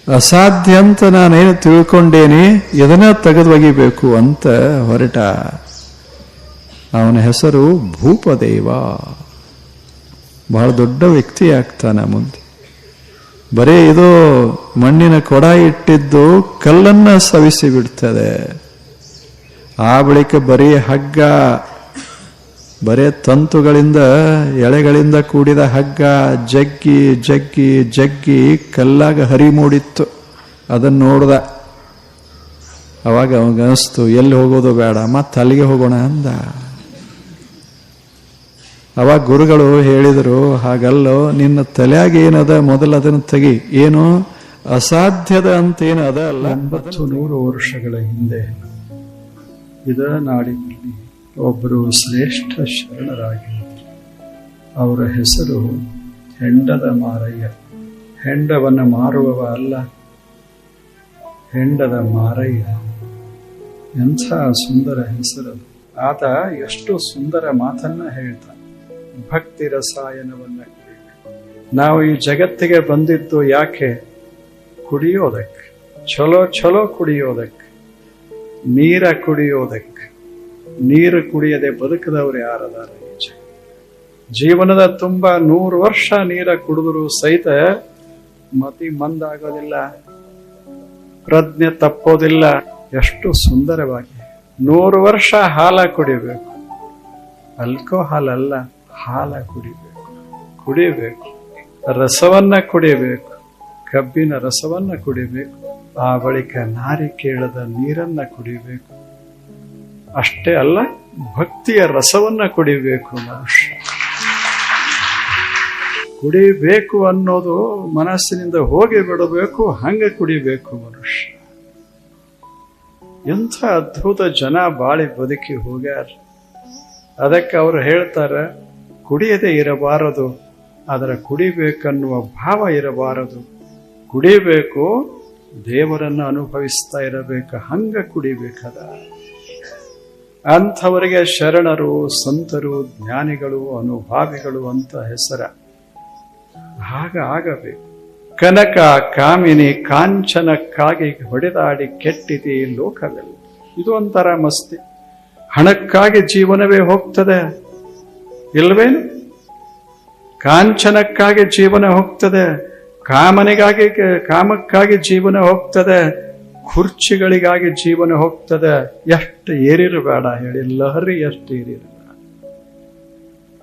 ಅಸಾಧ್ಯ ಅಂತ ನಾನೇನು ತಿಳ್ಕೊಂಡೇನಿ, ಇದನ್ನ ತೆಗೆದು ಒಗಿಬೇಕು ಅಂತ ಹೊರಟ. ಅವನ ಹೆಸರು ಭೂಪದೇವ. ಬಹಳ ದೊಡ್ಡ ವ್ಯಕ್ತಿ ಆಗ್ತಾನ ಮುಂದೆ. ಬರೀ ಇದು ಮಣ್ಣಿನ ಕೊಡ ಇಟ್ಟಿದ್ದು ಕಲ್ಲನ್ನ ಸವಿಸಿ ಬಿಡ್ತದೆ. ಆ ಬಳಿಕ ಬರೀ ಹಗ್ಗ, ಬರೇ ತಂತುಗಳಿಂದ ಎಳೆಗಳಿಂದ ಕೂಡಿದ ಹಗ್ಗ ಜಗ್ಗಿ ಜಗ್ಗಿ ಜಗ್ಗಿ ಕಲ್ಲಾಗ ಹರಿ ಮೂಡಿತ್ತು. ಅದನ್ನು ನೋಡ್ದ. ಅವಾಗ ಅವನಿಗನಿಸ್ತು, ಎಲ್ಲಿ ಹೋಗೋದು ಬೇಡ, ಮತ್ತೆ ಅಲ್ಲಿಗೆ ಹೋಗೋಣ ಅಂದ. ಅವಾಗ ಗುರುಗಳು ಹೇಳಿದರು, ಹಾಗಲ್ಲೋ, ನಿನ್ನ ತಲೆಯಾಗ ಏನದ ಮೊದಲು ಅದನ್ನು ತೆಗಿ. ಏನು ಅಸಾಧ್ಯದ ಅಂತೇನು ಅದ ಅಲ್ಲ. 900 ವರ್ಷಗಳ ಹಿಂದೆ ಇದ ನಾಡಿನಲ್ಲಿ ಒಬ್ಬರು ಶ್ರೇಷ್ಠ ಶರಣರಾಗಿದ್ದರು. ಅವರ ಹೆಸರು ಹೆಂಡದ ಮಾರಯ್ಯ. ಹೆಂಡವನ್ನು ಮಾರುವವ ಅಲ್ಲ, ಹೆಂಡದ ಮಾರಯ್ಯ. ಎಂಥ ಸುಂದರ ಹೆಸರು. ಆತ ಎಷ್ಟು ಸುಂದರ ಮಾತನ್ನ ಹೇಳ್ತಾನೆ. ಭಕ್ತಿ ರಸಾಯನವನ್ನ ಕುಡಿಬೇಕು. ನಾವು ಈ ಜಗತ್ತಿಗೆ ಬಂದಿದ್ದು ಯಾಕೆ? ಕುಡಿಯೋದಕ್ಕೆ, ಚಲೋ ಚಲೋ ಕುಡಿಯೋದಕ್ಕೆ, ನೀರ ಕುಡಿಯೋದಕ್ಕೆ. ನೀರು ಕುಡಿಯದೆ ಬದುಕದವ್ರು ಯಾರದಾರ? ಜೀವನದ ತುಂಬ 100 ವರ್ಷ ನೀರ ಕುಡಿದ್ರು ಸಹಿತ ಮತಿ ಮಂದಾಗೋದಿಲ್ಲ, ಪ್ರಜ್ಞೆ ತಪ್ಪೋದಿಲ್ಲ. ಎಷ್ಟು ಸುಂದರವಾಗಿ 100 ವರ್ಷ ಹಾಲ ಕುಡಿಬೇಕು. ಆಲ್ಕೋಹಾಲ್ ಅಲ್ಲ, ಹಾಲ ಕುಡಿಬೇಕು. ರಸವನ್ನ ಕುಡಿಬೇಕು, ಕಬ್ಬಿನ ರಸವನ್ನ ಕುಡಿಬೇಕು. ಆ ಬಳಿಕ ನಾರಿಕೇಳದ ನೀರನ್ನ ಕುಡಿಬೇಕು. ಅಷ್ಟೇ ಅಲ್ಲ, ಭಕ್ತಿಯ ರಸವನ್ನ ಕುಡಿಬೇಕು. ಮನುಷ್ಯ ಕುಡಿಬೇಕು ಅನ್ನೋದು ಮನಸ್ಸಿನಿಂದ ಹೋಗಿ ಬಿಡಬೇಕು, ಹಂಗೆ ಕುಡಿಬೇಕು ಮನುಷ್ಯ. ಎಂಥ ಅದ್ಭುತ ಜನ ಬಾಳಿ ಬದುಕಿ ಹೋಗ್ಯಾರ. ಅದಕ್ಕೆ ಅವರು ಹೇಳ್ತಾರೆ, ಕುಡಿಯದೆ ಇರಬಾರದು, ಅದರ ಕುಡಿಬೇಕನ್ನುವ ಭಾವ ಇರಬಾರದು. ಕುಡಿಬೇಕು, ದೇವರನ್ನು ಅನುಭವಿಸ್ತಾ ಇರಬೇಕು, ಹಂಗ ಕುಡಿಬೇಕದ. ಅಂಥವರಿಗೆ ಶರಣರು, ಸಂತರು, ಜ್ಞಾನಿಗಳು, ಅನುಭಾವಿಗಳು ಅಂತ ಹೆಸರ. ಹಾಗ ಆಗಬೇಕು. ಕನಕ ಕಾಮಿನಿ ಕಾಂಚನಕ್ಕಾಗಿ ಹೊಡೆದಾಡಿ ಕೆಟ್ಟಿದೆ ಲೋಕವೆಲ್ಲ. ಇದು ಒಂಥರ ಮಸ್ತಿ. ಹಣಕ್ಕಾಗಿ ಜೀವನವೇ ಹೋಗ್ತದೆ ಇಲ್ವೇನು? ಕಾಂಚನಕ್ಕಾಗಿ ಜೀವನ ಹೋಗ್ತದೆ, ಕಾಮಕ್ಕಾಗಿ ಜೀವನ ಹೋಗ್ತದೆ, ಕುರ್ಚಿಗಳಿಗಾಗಿ ಜೀವನ ಹೋಗ್ತದೆ. ಎಷ್ಟು ಏರಿರಬೇಡ ಹೇಳಿ, ಲಹರಿ ಎಷ್ಟು ಏರಿರಬೇಡ.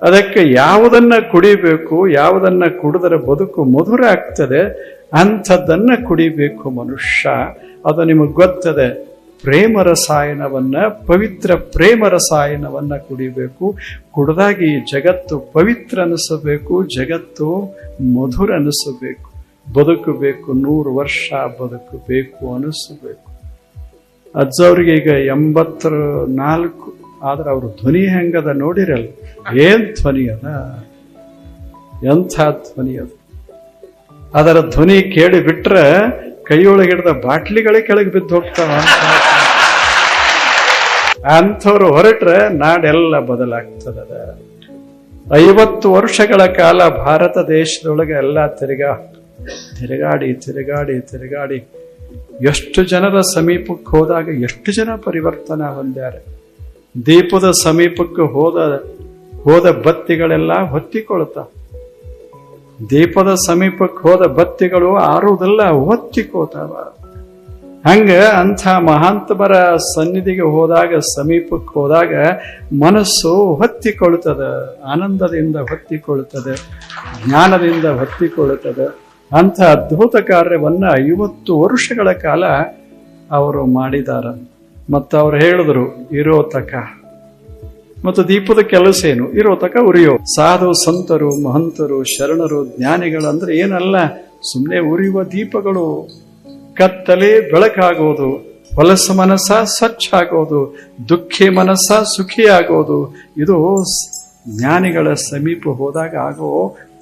ಅದಕ್ಕೆ ಯಾವುದನ್ನ ಕುಡಿಬೇಕು, ಯಾವುದನ್ನ ಕುಡಿದರೆ ಬದುಕು ಮಧುರ ಆಗ್ತದೆ ಅಂಥದ್ದನ್ನ ಕುಡಿಬೇಕು ಮನುಷ್ಯ. ಅದು ನಿಮಗೆ ಗೊತ್ತದೆ. ಪ್ರೇಮ ರಸಾಯನವನ್ನ, ಪವಿತ್ರ ಪ್ರೇಮ ರಸಾಯನವನ್ನ ಕುಡಿಬೇಕು. ಕುಡಿದಾಗಿ ಜಗತ್ತು ಪವಿತ್ರ ಅನಿಸಬೇಕು, ಜಗತ್ತು ಮಧುರ ಅನಿಸಬೇಕು, ಬದುಕಬೇಕು, 100 ವರ್ಷ ಬದುಕಬೇಕು ಅನಿಸಬೇಕು. ಅಜ್ಜವ್ರಿಗೆ ಈಗ 84, ಆದ್ರೆ ಅವ್ರ ಧ್ವನಿ ಹೆಂಗದ ನೋಡಿರಲ್ಲ. ಏನ್ ಧ್ವನಿ ಅದ, ಎಂಥ ಧ್ವನಿ ಅದ. ಅದರ ಧ್ವನಿ ಕೇಳಿ ಬಿಟ್ರೆ ಕೈಯೊಳಗಿಡ್ದ ಬಾಟ್ಲಿಗಳೇ ಕೆಳಗೆ ಬಿದ್ದು ಹೋಗ್ತಾವ. ಅಂಥವ್ರು ಹೊರಟ್ರೆ ನಾಡೆಲ್ಲ ಬದಲಾಗ್ತದ. 50 ವರ್ಷಗಳ ಕಾಲ ಭಾರತ ದೇಶದೊಳಗೆ ಎಲ್ಲ ತಿರುಗಾಡಿ ಎಷ್ಟು ಜನರ ಸಮೀಪಕ್ಕೆ ಹೋದಾಗ ಎಷ್ಟು ಜನ ಪರಿವರ್ತನ ಹೊಂದ್ಯಾರೆ. ದೀಪದ ಸಮೀಪಕ್ಕೆ ಹೋದ ಬತ್ತಿಗಳೆಲ್ಲ ಹೊತ್ತಿಕೊಳ್ತಾವ. ದೀಪದ ಸಮೀಪಕ್ಕೆ ಹೋದ ಬತ್ತಿಗಳು ಆರುವುದೆಲ್ಲ ಹೊತ್ತಿಕೋತಾವ. ಹಂಗ ಅಂಥ ಮಹಾಂತಮರ ಸನ್ನಿಧಿಗೆ ಹೋದಾಗ, ಸಮೀಪಕ್ಕೆ ಹೋದಾಗ ಮನಸ್ಸು ಹೊತ್ತಿಕೊಳ್ಳುತ್ತದೆ, ಆನಂದದಿಂದ ಹೊತ್ತಿಕೊಳ್ಳುತ್ತದೆ, ಜ್ಞಾನದಿಂದ ಹೊತ್ತಿಕೊಳ್ಳುತ್ತದೆ. ಅಂಥ ಅದ್ಭುತ ಕಾರ್ಯವನ್ನ 50 ವರ್ಷಗಳ ಕಾಲ ಅವರು ಮಾಡಿದಾರ. ಮತ್ತು ಅವ್ರು ಹೇಳಿದ್ರು, ಇರೋ ತಕ. ಮತ್ತು ದೀಪದ ಕೆಲಸ ಏನು? ಇರೋ ತಕ ಉರಿಯೋ. ಸಾಧು ಸಂತರು, ಮಹಂತರು, ಶರಣರು, ಜ್ಞಾನಿಗಳು ಅಂದ್ರೆ ಏನಲ್ಲ, ಸುಮ್ಮನೆ ಉರಿಯುವ ದೀಪಗಳು. ಕತ್ತಲೆ ಬೆಳಕಾಗೋದು, ಹೊಲಸ ಮನಸ್ಸ ಸ್ವಚ್ಛ ಆಗೋದು, ದುಃಖಿ ಮನಸ್ಸ ಸುಖಿ ಆಗೋದು, ಇದು ಜ್ಞಾನಿಗಳ ಸಮೀಪ ಹೋದಾಗ ಆಗೋ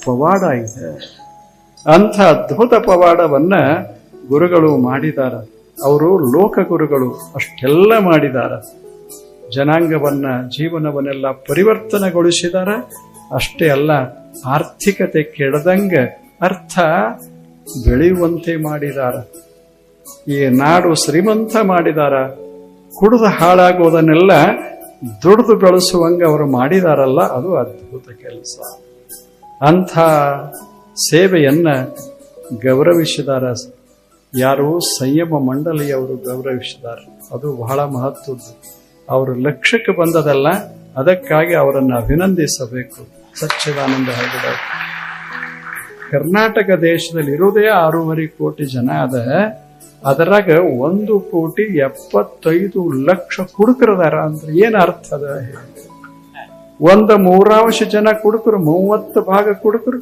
ಪವಾಡ ಇದೆ. ಅಂಥ ಅದ್ಭುತ ಪವಾಡವನ್ನ ಗುರುಗಳು ಮಾಡಿದಾರ. ಅವರು ಲೋಕ ಗುರುಗಳು, ಅಷ್ಟೆಲ್ಲ ಮಾಡಿದಾರ. ಜನಾಂಗವನ್ನ, ಜೀವನವನ್ನೆಲ್ಲ ಪರಿವರ್ತನೆಗೊಳಿಸಿದಾರ. ಅಷ್ಟೇ ಅಲ್ಲ, ಆರ್ಥಿಕತೆ ಕೆಡದಂಗ ಅರ್ಥ ಬೆಳೆಯುವಂತೆ ಮಾಡಿದಾರ. ಈ ನಾಡು ಶ್ರೀಮಂತ ಮಾಡಿದಾರ. ಕುಡಿದು ಹಾಳಾಗೋದನ್ನೆಲ್ಲ ದುಡಿದು ಬೆಳೆಸುವಂಗ ಅವರು ಮಾಡಿದಾರಲ್ಲ, ಅದು ಅದ್ಭುತ ಕೆಲಸ. ಅಂಥ ಸೇವೆಯನ್ನ ಗೌರವಿಸಿದಾರ. ಯಾರು? ಸಂಯಮ ಮಂಡಳಿಯವರು ಗೌರವಿಸಿದ್ದಾರೆ. ಅದು ಬಹಳ ಮಹತ್ವದ್ದು. ಅವರು ಲಕ್ಷ್ಯಕ್ಕೆ ಬಂದದಲ್ಲ, ಅದಕ್ಕಾಗಿ ಅವರನ್ನು ಅಭಿನಂದಿಸಬೇಕು. ಸಚ್ಚಿದಾನಂದ ಹೇಳಿದ್ದಾರೆ, ಕರ್ನಾಟಕ ದೇಶದಲ್ಲಿ ಇರುವುದೇ 6.5 ಕೋಟಿ ಜನ ಅದ. ಅದರಾಗ 1,75,00,000 ಕುಡುಕರದಾರ. ಅಂದ್ರೆ ಏನ್ ಅರ್ಥ ಅದ? 1/3 ಜನ ಕುಡುಕರು, 30 ಭಾಗ ಕುಡುಕರು.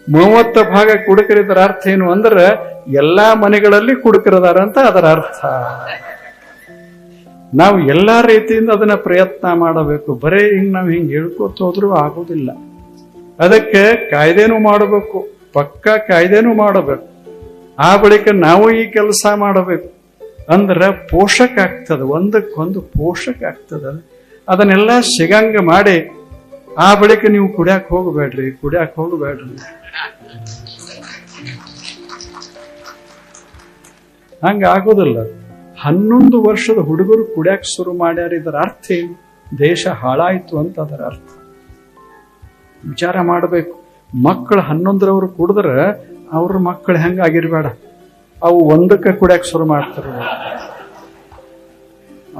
30 ಭಾಗ ಕುಡುಕರಿದ್ರ ಅರ್ಥ ಏನು ಅಂದ್ರೆ ಎಲ್ಲಾ ಮನೆಗಳಲ್ಲಿ ಕುಡುಕರದಾರ ಅಂತ ಅದರ ಅರ್ಥ. ನಾವು ಎಲ್ಲಾ ರೀತಿಯಿಂದ ಅದನ್ನ ಪ್ರಯತ್ನ ಮಾಡಬೇಕು. ಬರೇ ನಾವು ಹಿಂಗ್ ಹೇಳ್ಕೊತ ಹೋದ್ರೂ ಆಗೋದಿಲ್ಲ. ಅದಕ್ಕೆ ಕಾಯ್ದೆನೂ ಮಾಡಬೇಕು, ಪಕ್ಕಾ ಕಾಯ್ದೆನೂ ಮಾಡಬೇಕು. ಆ ಬಳಿಕ ನಾವು ಈ ಕೆಲಸ ಮಾಡಬೇಕು. ಅಂದ್ರೆ ಪೋಷಕ ಆಗ್ತದೆ, ಒಂದಕ್ಕೊಂದು ಪೋಷಕ ಆಗ್ತದೆ. ಅದನ್ನೆಲ್ಲ ಸಿಗಂಗ ಮಾಡಿ ಆ ಬಳಿಕ ನೀವು ಕುಡಿಯಾಕ ಹೋಗಬೇಡ್ರಿ. ಹಂಗ ಆಗೋದಿಲ್ಲ. 11 ವರ್ಷದ ಹುಡುಗರು ಕುಡಿಯಾಕ ಶುರು ಮಾಡ್ಯಾರ. ಇದರ ಅರ್ಥ ಏನು? ದೇಶ ಹಾಳಾಯ್ತು ಅಂತ ಅದರ ಅರ್ಥ. ವಿಚಾರ ಮಾಡಬೇಕು. ಮಕ್ಕಳು 11ರವರು ಕುಡಿದ್ರೆ ಅವ್ರ ಮಕ್ಕಳು ಹೆಂಗಾಗಿರ್ಬೇಡ, ಅವು 1ಕ್ಕೆ ಕುಡಿಯಾಕ ಶುರು ಮಾಡ್ತಾರೆ.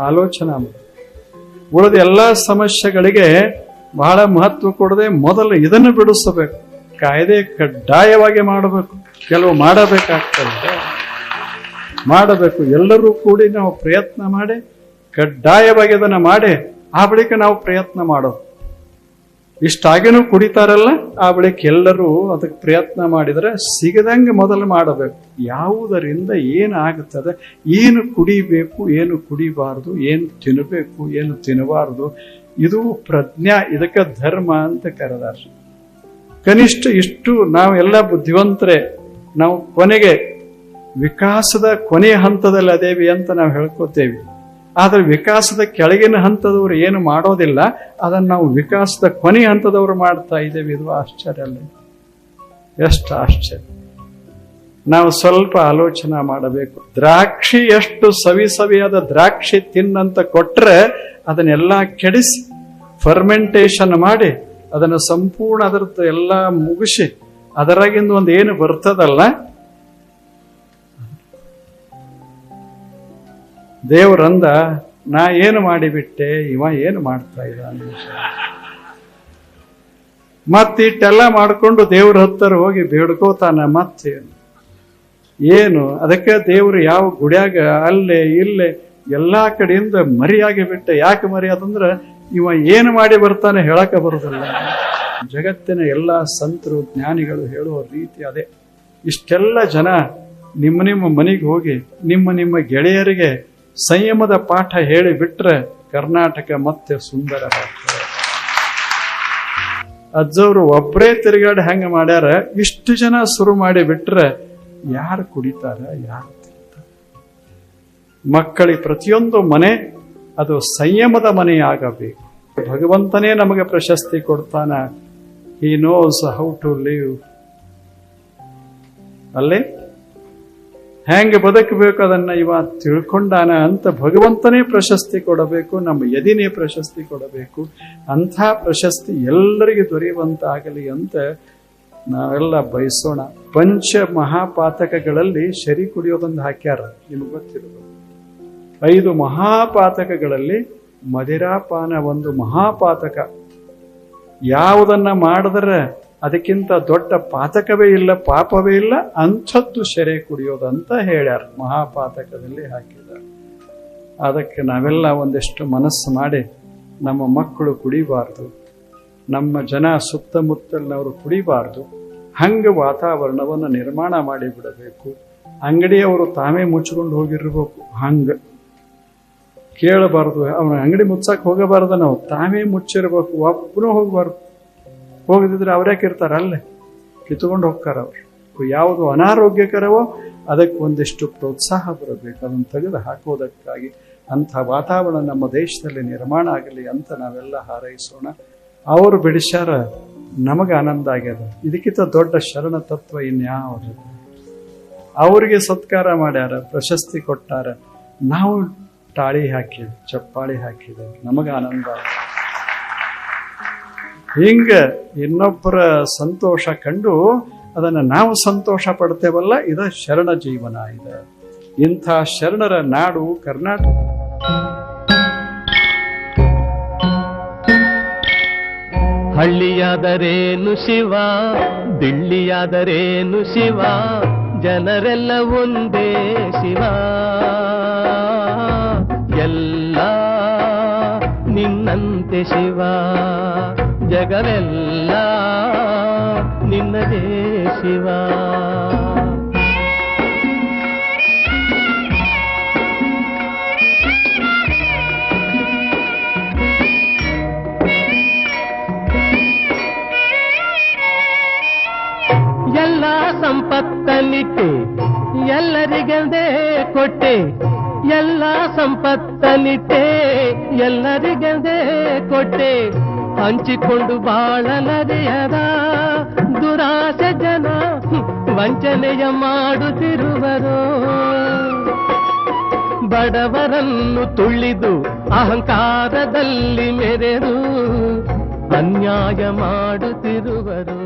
ಆಲೋಚನೆ ಉಳಿದ ಎಲ್ಲಾ ಸಮಸ್ಯೆಗಳಿಗೆ ಬಹಳ ಮಹತ್ವ ಕೊಡದೆ ಮೊದಲು ಇದನ್ನು ಬಿಡಿಸಬೇಕು. ಕಾಯ್ದೆ ಕಡ್ಡಾಯವಾಗಿ ಮಾಡಬೇಕು. ಕೆಲವು ಮಾಡಬೇಕು. ಎಲ್ಲರೂ ಕೂಡಿ ನಾವು ಪ್ರಯತ್ನ ಮಾಡಿ ಕಡ್ಡಾಯವಾಗಿ ಅದನ್ನ ಮಾಡಿ ಆ ಬಳಿಕ ನಾವು ಪ್ರಯತ್ನ ಮಾಡೋದು. ಇಷ್ಟಾಗಿನೂ ಕುಡಿತಾರಲ್ಲ, ಆ ಬಳಿಕ ಎಲ್ಲರೂ ಅದಕ್ಕೆ ಪ್ರಯತ್ನ ಮಾಡಿದರೆ ಸಿಗದಂಗೆ ಮೊದಲು ಮಾಡಬೇಕು. ಯಾವುದರಿಂದ ಏನಾಗುತ್ತದೆ, ಏನು ಕುಡಿಬೇಕು, ಏನು ಕುಡಿಬಾರದು, ಏನು ತಿನ್ನಬೇಕು, ಏನು ತಿನ್ನಬಾರದು, ಇದು ಪ್ರಜ್ಞಾ. ಇದಕ್ಕೆ ಧರ್ಮ ಅಂತ ಕರೆದಾರ. ಕನಿಷ್ಠ ಇಷ್ಟು ನಾವೆಲ್ಲ ಬುದ್ಧಿವಂತರೇ. ನಾವು ಕೊನೆಗೆ ವಿಕಾಸದ ಕೊನೆಯ ಹಂತದಲ್ಲಿ ಅದೇವಿ ಅಂತ ನಾವು ಹೇಳ್ಕೊತೇವೆ. ಆದ್ರೆ ವಿಕಾಸದ ಕೆಳಗಿನ ಹಂತದವರು ಏನು ಮಾಡೋದಿಲ್ಲ, ಅದನ್ನು ನಾವು ವಿಕಾಸದ ಕೊನೆಯ ಹಂತದವರು ಮಾಡ್ತಾ ಇದ್ದೇವೆ. ಇದು ಆಶ್ಚರ್ಯ ಅಲ್ಲ? ಎಷ್ಟು ಆಶ್ಚರ್ಯ! ನಾವು ಸ್ವಲ್ಪ ಆಲೋಚನೆ ಮಾಡಬೇಕು. ದ್ರಾಕ್ಷಿ ಎಷ್ಟು ಸವಿಯಾದ ದ್ರಾಕ್ಷಿ ತಿನ್ನಂತ ಕೊಟ್ರೆ ಅದನ್ನೆಲ್ಲ ಕೆಡಿಸಿ ಫರ್ಮೆಂಟೇಶನ್ ಮಾಡಿ ಅದನ್ನು ಸಂಪೂರ್ಣ ಅದರದ್ದು ಎಲ್ಲ ಮುಗಿಸಿ ಅದರಾಗಿಂದ ಒಂದು ಏನು ಬರ್ತದಲ್ಲ, ದೇವರಂದ ನಾ ಏನು ಮಾಡಿಬಿಟ್ಟೆ, ಇವ ಏನು ಮಾಡ್ತಾ ಇದ್ದಾನೆ. ಮತ್ತಿಟ್ಟೆಲ್ಲ ಮಾಡಿಕೊಂಡು ದೇವ್ರ ಹತ್ತರ ಹೋಗಿ ಬೇಡ್ಕೋತಾನ. ಮತ್ತೇನು ಏನು ಅದಕ್ಕೆ ದೇವ್ರು ಯಾವ ಗುಡ್ಯಾಗ ಅಲ್ಲೇ ಇಲ್ಲೇ ಎಲ್ಲಾ ಕಡೆಯಿಂದ ಮರಿಯಾಗಿ ಬಿಟ್ಟ. ಯಾಕೆ ಮರಿ ಅದಂದ್ರೆ ಇವ ಏನು ಮಾಡಿ ಬರ್ತಾನೆ ಹೇಳಕ ಬರೋದಿಲ್ಲ. ಜಗತ್ತಿನ ಎಲ್ಲ ಸಂತರು ಜ್ಞಾನಿಗಳು ಹೇಳುವ ರೀತಿ ಅದೇ. ಇಷ್ಟೆಲ್ಲ ಜನ ನಿಮ್ಮ ನಿಮ್ಮ ಮನೆಗೆ ಹೋಗಿ ನಿಮ್ಮ ಗೆಳೆಯರಿಗೆ ಸಂಯಮದ ಪಾಠ ಹೇಳಿ ಬಿಟ್ರೆ ಕರ್ನಾಟಕ ಮತ್ತೆ ಸುಂದರವಾಗ್ತದೆ. ಅಜ್ಜವರು ಒಬ್ಬರೇ ತಿರುಗಾಡಿ ಹೆಂಗ ಮಾಡ್ಯಾರ, ಇಷ್ಟು ಜನ ಶುರು ಮಾಡಿ ಬಿಟ್ರೆ ಯಾರು ಕುಡಿತಾರ, ಯಾರು ತಿಂತಾರ? ಮಕ್ಕಳಿಗೆ ಪ್ರತಿಯೊಂದು ಮನೆ ಅದು ಸಂಯಮದ ಮನೆಯಾಗಬೇಕು. ಭಗವಂತನೇ ನಮಗೆ ಪ್ರಶಸ್ತಿ ಕೊಡ್ತಾನ. He knows how to live. ಅಲ್ಲೇ ಹೆಂಗೆ ಬದುಕಬೇಕು ಅದನ್ನ ಇವ ತಿಳ್ಕೊಂಡಾನ ಅಂತ ಭಗವಂತನೇ ಪ್ರಶಸ್ತಿ ಕೊಡಬೇಕು, ನಮ್ಮ ಯದಿನೇ ಪ್ರಶಸ್ತಿ ಕೊಡಬೇಕು. ಅಂಥ ಪ್ರಶಸ್ತಿ ಎಲ್ಲರಿಗೆ ದೊರೆಯುವಂತಾಗಲಿ ಅಂತ ನಾವೆಲ್ಲ ಬಯಸೋಣ. ಪಂಚ ಮಹಾಪಾತಕಗಳಲ್ಲಿ ಶರಿ ಕುಡಿಯೋದೊಂದು ಹಾಕ್ಯಾರ, ನಿಮ್ಗೆ ಗೊತ್ತಿರೋದು. 5 ಮಹಾಪಾತಕಗಳಲ್ಲಿ ಮದಿರಾಪಾನ ಒಂದು ಮಹಾಪಾತಕ. ಯಾವುದನ್ನ ಮಾಡಿದ್ರೆ ಅದಕ್ಕಿಂತ ದೊಡ್ಡ ಪಾತಕವೇ ಇಲ್ಲ, ಪಾಪವೇ ಇಲ್ಲ, ಅಂಥದ್ದು ಶೆರೆ ಕುಡಿಯೋದಂತ ಹೇಳ್ಯಾರ, ಮಹಾಪಾತಕದಲ್ಲಿ ಹಾಕಿದ್ದಾರೆ. ಅದಕ್ಕೆ ನಾವೆಲ್ಲ ಒಂದಿಷ್ಟು ಮನಸ್ಸು ಮಾಡಿ ನಮ್ಮ ಮಕ್ಕಳು ಕುಡಿಬಾರ್ದು, ನಮ್ಮ ಜನ ಸುತ್ತಮುತ್ತಲಿನವರು ಕುಡಿಬಾರ್ದು. ಹಂಗೆ ವಾತಾವರಣವನ್ನು ನಿರ್ಮಾಣ ಮಾಡಿ ಬಿಡಬೇಕು. ಅಂಗಡಿಯವರು ತಾವೇ ಮುಚ್ಕೊಂಡು ಹೋಗಿರ್ಬೇಕು, ಹಂಗ ಕೇಳಬಾರ್ದು. ಅವನ ಅಂಗಡಿ ಮುಚ್ಚಕ್ಕೆ ಹೋಗಬಾರ್ದು, ನಾವು ತಾವೇ ಮುಚ್ಚಿರ್ಬೇಕು, ಒಬ್ಬನೂ ಹೋಗ್ಬಾರ್ದು. ಹೋಗದಿದ್ರೆ ಅವ್ರ್ಯಾಕೆ ಇರ್ತಾರ, ಅಲ್ಲೇ ಕಿತ್ಕೊಂಡು ಹೋಗ್ತಾರ ಅವ್ರು. ಯಾವುದು ಅನಾರೋಗ್ಯಕರವೋ ಅದಕ್ಕೆ ಒಂದಿಷ್ಟು ಪ್ರೋತ್ಸಾಹ ಬರಬೇಕು, ಅದನ್ನು ತೆಗೆದು ಹಾಕೋದಕ್ಕಾಗಿ. ಅಂಥ ವಾತಾವರಣ ನಮ್ಮ ದೇಶದಲ್ಲಿ ನಿರ್ಮಾಣ ಆಗಲಿ ಅಂತ ನಾವೆಲ್ಲ ಹಾರೈಸೋಣ. ಅವರು ಬಿಡಿಸ್ಯಾರ, ನಮಗೆ ಆನಂದ ಆಗ್ಯದ. ಇದಕ್ಕಿಂತ ದೊಡ್ಡ ಶರಣ ತತ್ವ ಇನ್ಯಾವುದು? ಅವರಿಗೆ ಸತ್ಕಾರ ಮಾಡ್ಯಾರ, ಪ್ರಶಸ್ತಿ ಕೊಟ್ಟಾರ, ನಾವು ತಾಳಿ ಹಾಕಿದ್ವಿ, ಚಪ್ಪಾಳಿ ಹಾಕಿದ್ವಿ, ನಮಗೆ ಆನಂದ. ಹಿಂಗ ಇನ್ನೊಬ್ಬರ ಸಂತೋಷ ಕಂಡು ಅದನ್ನು ನಾವು ಸಂತೋಷ ಪಡ್ತೇವಲ್ಲ, ಇದ ಶರಣ ಜೀವನ. ಇದೆ ಇಂಥ ಶರಣರ ನಾಡು ಕರ್ನಾಟಕ. ಹಳ್ಳಿಯಾದರೇನು ಶಿವ, ದಿಳ್ಳಿಯಾದರೇನು ಶಿವ, ಜನರೆಲ್ಲ ಒಂದೇ ಶಿವ. ಎಲ್ಲ ನಿನ್ನಂತೆ ಶಿವ, ಜಗವೆಲ್ಲ ನಿನ್ನದೇ ಶಿವ. ಎಲ್ಲ ಸಂಪತ್ತನಿಟ್ಟೆ ಎಲ್ಲರಿಗಂದೇ ಕೊಟ್ಟೆ, ಎಲ್ಲ ಸಂಪತ್ತನಿಟ್ಟೆ ಎಲ್ಲರಿಗಂದೇ ಕೊಟ್ಟೆ. ಹಂಚಿಕೊಂಡು ಬಾಳಲರಿಯದ ದುರಾಸೆ ಜನ ವಂಚನೆಯ ಮಾಡುತ್ತಿರುವರು. ಬಡವರನ್ನು ತುಳಿದು ಅಹಂಕಾರದಲ್ಲಿ ಮೆರೆದು ಅನ್ಯಾಯ ಮಾಡುತ್ತಿರುವರು.